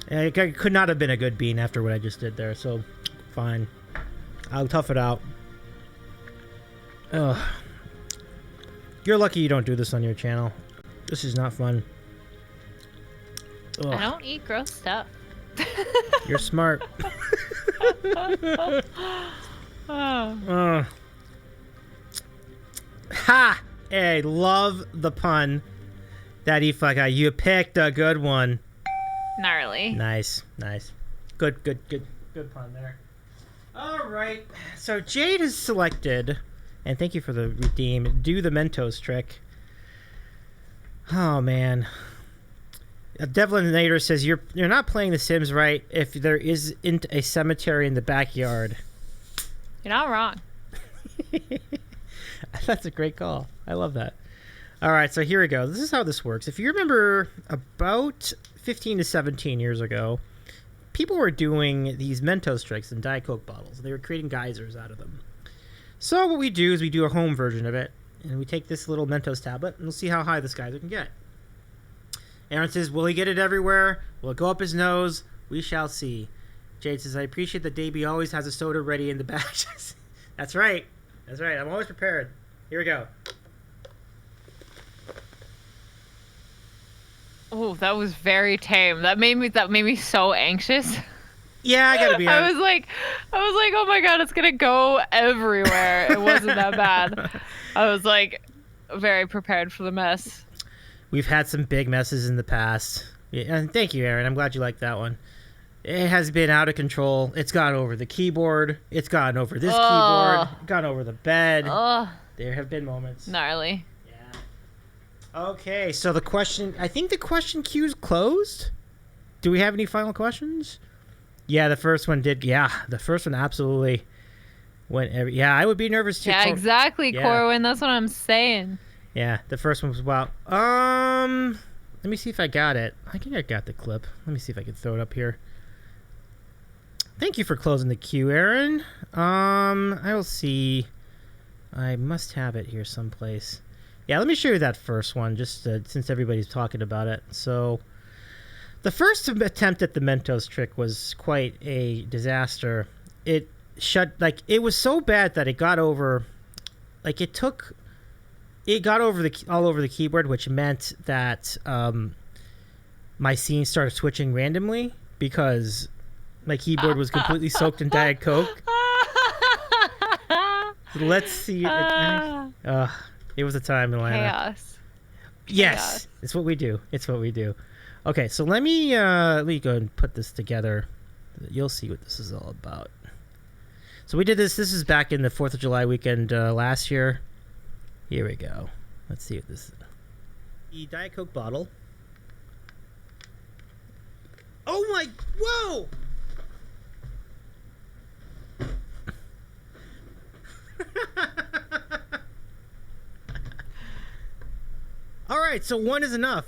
It could not have been a good bean after what I just did there, so fine. I'll tough it out. Ugh. You're lucky you don't do this on your channel. This is not fun. Ugh. I don't eat gross stuff. You're smart. Ha! Hey, love the pun. That got. You picked a good one. Gnarly. Nice. Good pun there. All right. So Jade has selected, and thank you for the redeem. Do the Mentos trick. Oh man. Devlin Nader says you're not playing The Sims right if there isn't a cemetery in the backyard. You're not wrong. That's a great call. I love that. All right, so here we go. This is how this works. If you remember about 15 to 17 years ago, people were doing these Mentos tricks in Diet Coke bottles. They were creating geysers out of them. So what we do is we do a home version of it, and we take this little Mentos tablet, and we'll see how high this geyser can get. Aaron says, will he get it everywhere? Will it go up his nose? We shall see. Jade says, I appreciate that Davey always has a soda ready in the bag. That's right. That's right. I'm always prepared. Here we go. Oh, that was very tame. That made me so anxious. Yeah, I gotta be honest. I was like, oh my god, it's gonna go everywhere. It wasn't that bad. I was like, very prepared for the mess. We've had some big messes in the past. Yeah, and thank you, Aaron. I'm glad you liked that one. It has been out of control. It's gone over the keyboard. It's gone over this keyboard. Gone over the bed. There have been moments. Gnarly. Okay, so I think the question queue's closed. Do we have any final questions? Yeah, the first one did. Yeah, the first one absolutely went. I would be nervous too. Yeah, exactly, Corwin. That's what I'm saying. Yeah, the first one was about. Let me see if I got it. I think I got the clip. Let me see if I can throw it up here. Thank you for closing the queue, Aaron. I will see. I must have it here someplace. Yeah, let me show you that first one, just since everybody's talking about it. So, the first attempt at the Mentos trick was quite a disaster. It was so bad that it got over, all over the keyboard, which meant that my scene started switching randomly because my keyboard was completely soaked in Diet Coke. Let's see. It was a time in Atlanta. Chaos. Yes, Chaos. it's what we do. It's what we do. Okay, so let me go ahead and put this together. You'll see what this is all about. So we did this. This is back in the 4th of July weekend last year. Here we go. Let's see what this is. The Diet Coke bottle. Oh my! Whoa! All right, so one is enough.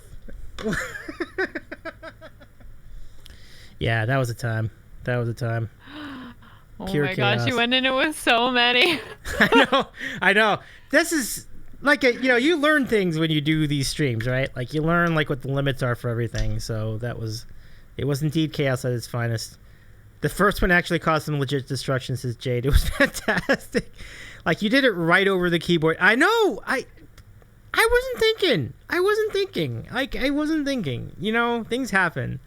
Yeah, that was a time. That was a time. Oh Pure my gosh, chaos. you went in it with so many. I know. This is like you learn things when you do these streams, right? Like you learn what the limits are for everything. So it was indeed chaos at its finest. The first one actually caused some legit destruction, says Jade. It was fantastic. Like you did it right over the keyboard. I know. I wasn't thinking. I wasn't thinking. Things happen.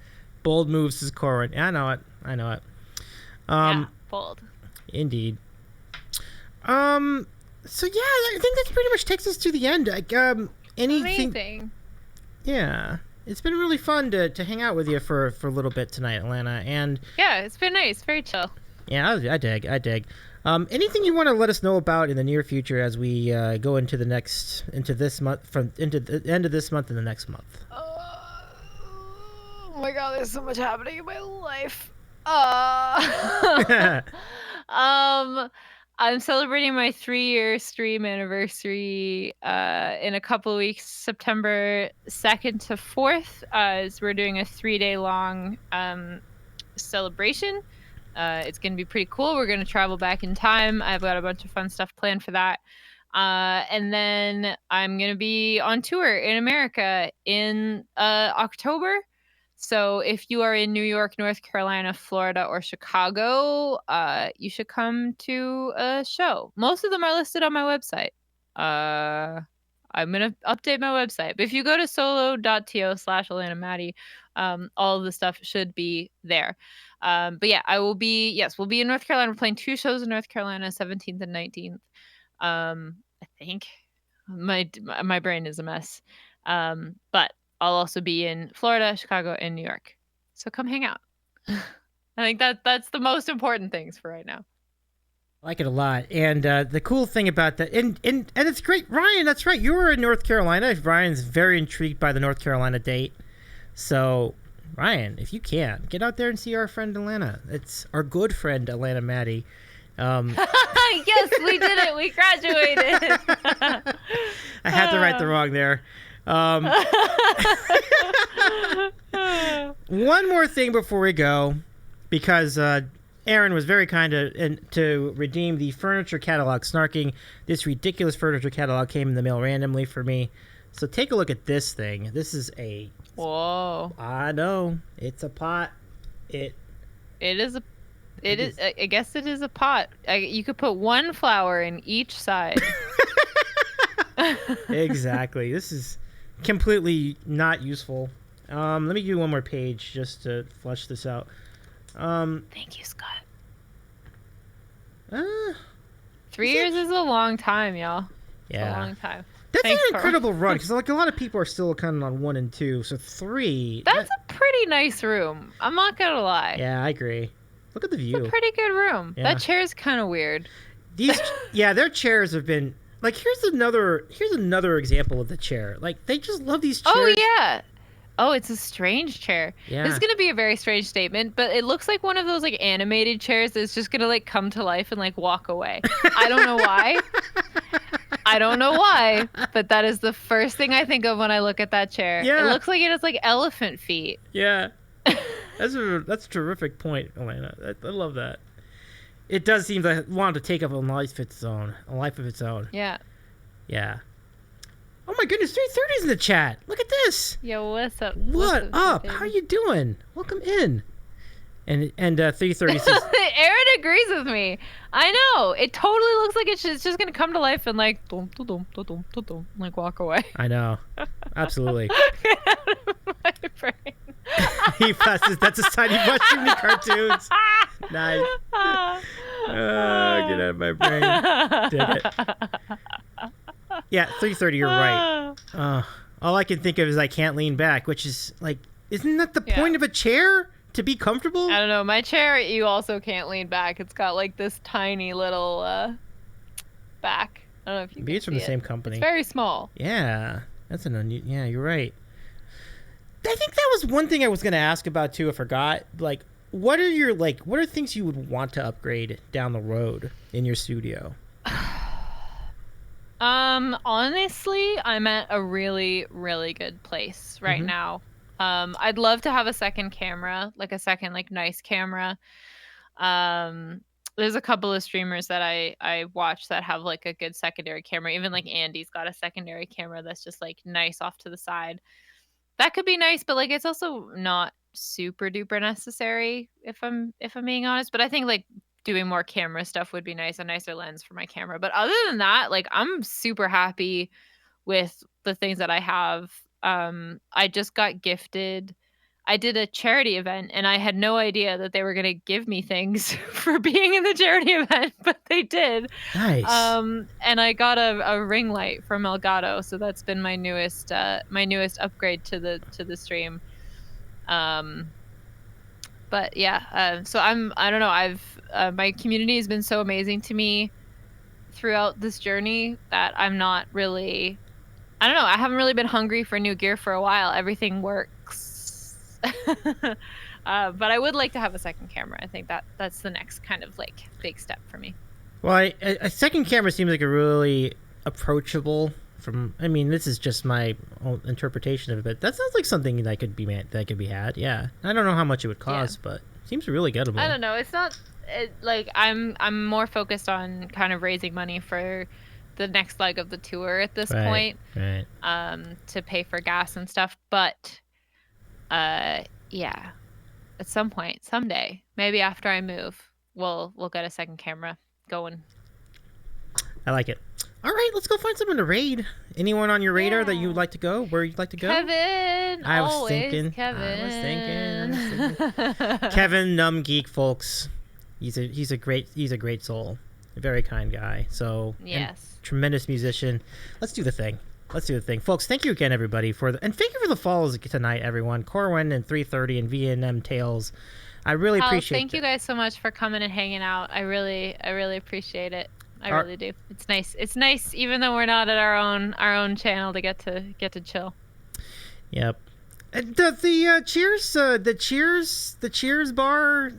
Bold moves, says Corin. I know it. Yeah, bold. Indeed. So yeah, I think that pretty much takes us to the end. Anything? Amazing. Yeah, it's been really fun to hang out with you for a little bit tonight, Alanna. And Yeah, it's been nice. Very chill. yeah, I dig. Anything you want to let us know about in the near future as we go into the end of this month and the next month? Oh my god, there's so much happening in my life. I'm celebrating my 3-year stream anniversary in a couple of weeks, September 2nd to 4th. As we're doing a 3-day long celebration. It's going to be pretty cool. We're going to travel back in time. I've got a bunch of fun stuff planned for that. And then I'm going to be on tour in America in October. So if you are in New York, North Carolina, Florida, or Chicago, you should come to a show. Most of them are listed on my website. I'm going to update my website. But if you go to solo.to/Alanna Matty, all of the stuff should be there. But yeah, we'll be in North Carolina. We're playing 2 shows in North Carolina, 17th and 19th. I think my brain is a mess. But I'll also be in Florida, Chicago, and New York. So come hang out. I think that's the most important things for right now. I like it a lot. And the cool thing about that, and it's great, Ryan, that's right. You were in North Carolina. Ryan's very intrigued by the North Carolina date. So, Ryan, if you can, get out there and see our friend Alanna. It's our good friend Alanna Matty. Yes, we did it. We graduated. I had to right the wrong there. One more thing before we go, because Aaron was very kind to redeem the furniture catalog. Snarking, this ridiculous furniture catalog came in the mail randomly for me. So take a look at this thing. This is a... Whoa. I know. It's a pot. It is. I guess it is a pot. You could put one flower in each side. Exactly. This is completely not useful. Let me do one more page just to flush this out. Thank you, Scott. Uh, 3 years is a long time, y'all. yeah. A long time. That's Thanks, an Carl. incredible run, because like a lot of people are still kind of on 1 and 2, so 3. That's a pretty nice room. I'm not gonna lie. Yeah, I agree. Look at the view. It's a pretty good room. Yeah. That chair's kind of weird. These, yeah, their chairs have been like. Here's another example of the chair. Like they just love these chairs. Oh yeah. Oh, it's a strange chair. Yeah. This is gonna be a very strange statement, but it looks like one of those like animated chairs that's just gonna like come to life and like walk away. I don't know why. I don't know why, but that is the first thing I think of when I look at that chair. Yeah. It looks like it has like elephant feet. Yeah. That's a terrific point, Alanna. I love that. It does seem like it wanted to take up a life of its own. Yeah. Yeah. Oh my goodness, 330's in the chat. Look at this. Yo, what's up? What up? baby? How you doing? Welcome in. And 330 says, Aaron agrees with me. I know. It totally looks like it's just gonna come to life and like dum, dum, dum, dum, dum, dum, like walk away. I know. Absolutely. My brain. He passes. That's a tiny mushroom in cartoons. Nice. Get out of my brain. Dig it. Yeah, 330. You're right. All I can think of is I can't lean back, which is like, isn't that the Yeah. point of a chair? To be comfortable? I don't know. My chair, you also can't lean back. It's got like this tiny little back. I don't know if you Maybe can it's from the see same it. company. It's very small. Yeah, that's yeah, you're right. I think that was one thing I was going to ask about too. I forgot. Like, what are things you would want to upgrade down the road in your studio? Honestly, I'm at a really, really good place right now. I'd love to have a second camera, like a second, like nice camera. There's a couple of streamers that I watch that have like a good secondary camera. Even like Andy's got a secondary camera that's just like nice off to the side. That could be nice, but like it's also not super duper necessary if I'm being honest. But I think like doing more camera stuff would be nice, a nicer lens for my camera. But other than that, like I'm super happy with the things that I have. I just got gifted. I did a charity event and I had no idea that they were going to give me things for being in the charity event, but they did. Nice. And I got a ring light from Elgato, so that's been my newest upgrade to the stream. But yeah, so I don't know, my community has been so amazing to me throughout this journey that I'm not really, I don't know, I haven't really been hungry for new gear for a while. Everything works. But I would like to have a second camera. I think that's the next kind of like big step for me. Well, a second camera seems like a really approachable. I mean, this is just my own interpretation of it, but that sounds like something that could be had. Yeah, I don't know how much it would cost, but it seems really gettable. I don't know. It's not like I'm more focused on kind of raising money for the next leg of the tour at this point. Right. To pay for gas and stuff, but yeah, at some point, someday, maybe after I move, we'll get a second camera going. I like it. All right, let's go find someone to raid. Anyone on your radar that you would like to go? Where you'd like to go? Kevin. I was always thinking. Kevin. Kevin, Numb Geek, folks. He's a great soul. A very kind guy. So Yes. tremendous musician. Let's do the thing, folks. Thank you again, everybody, and thank you for the follows tonight, everyone. Corwin and 330 and VNM Tales. I really appreciate. Thank you guys so much for coming and hanging out. I really appreciate it. I really do. It's nice. It's nice, even though we're not at our own channel, to get to chill. Yep. The Cheers bar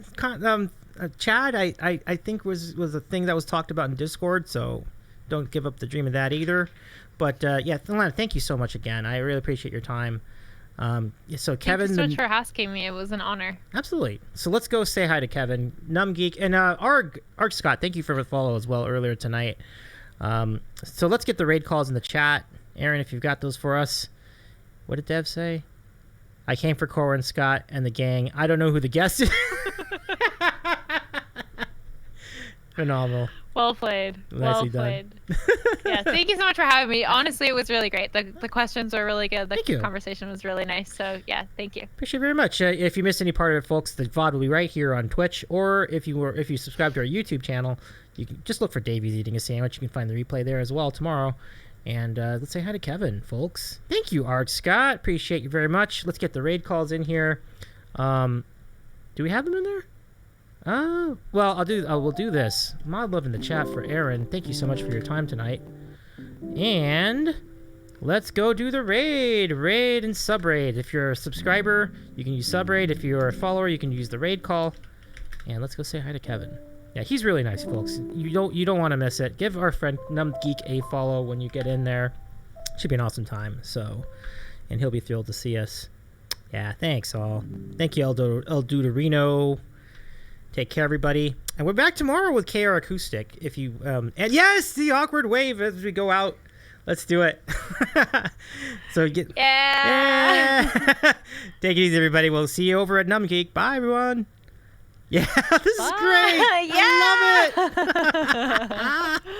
Chad, I think was a thing that was talked about in Discord, so don't give up the dream of that either. But yeah, Alanna, thank you so much again. I really appreciate your time. So Kevin, Thank you so much for asking me. It was an honor. Absolutely. So let's go say hi to Kevin, Numgeek, and Arg Scott. Thank you for the follow as well earlier tonight. So let's get the raid calls in the chat. Aaron, if you've got those for us. What did Dev say? I came for Corin, Scott, and the gang. I don't know who the guest is. Phenomenal. Well played. Nicely Well played. Yeah, thank you so much for having me. Honestly, it was really great. The questions were really good. Thank you. Conversation was really nice. So yeah, thank you. Appreciate it very much. If you missed any part of it, folks, the VOD will be right here on Twitch, or if you subscribe to our YouTube channel, you can just look for Davey's Eating a Sandwich. You can find the replay there as well tomorrow. And let's say hi to Kevin, folks. Thank you, Arg Scott. Appreciate you very much. Let's get the raid calls in here. Do we have them in there? Oh, well, we'll do this. Mod love in the chat for Aaron. Thank you so much for your time tonight. And let's go do the raid and sub raid. If you're a subscriber, you can use sub raid. If you're a follower, you can use the raid call. And let's go say hi to Kevin. Yeah, he's really nice, folks. You don't want to miss it. Give our friend Numgeek a follow when you get in there. Should be an awesome time. So, and he'll be thrilled to see us. Yeah, thanks all. Thank you, El Duderino. Take care, everybody. And we're back tomorrow with KR Acoustic. If you and yes, the awkward wave as we go out. Let's do it. So get Yeah. Take it easy, everybody. We'll see you over at Numgeek. Bye, everyone. Yeah, this is great. Yeah. I love it.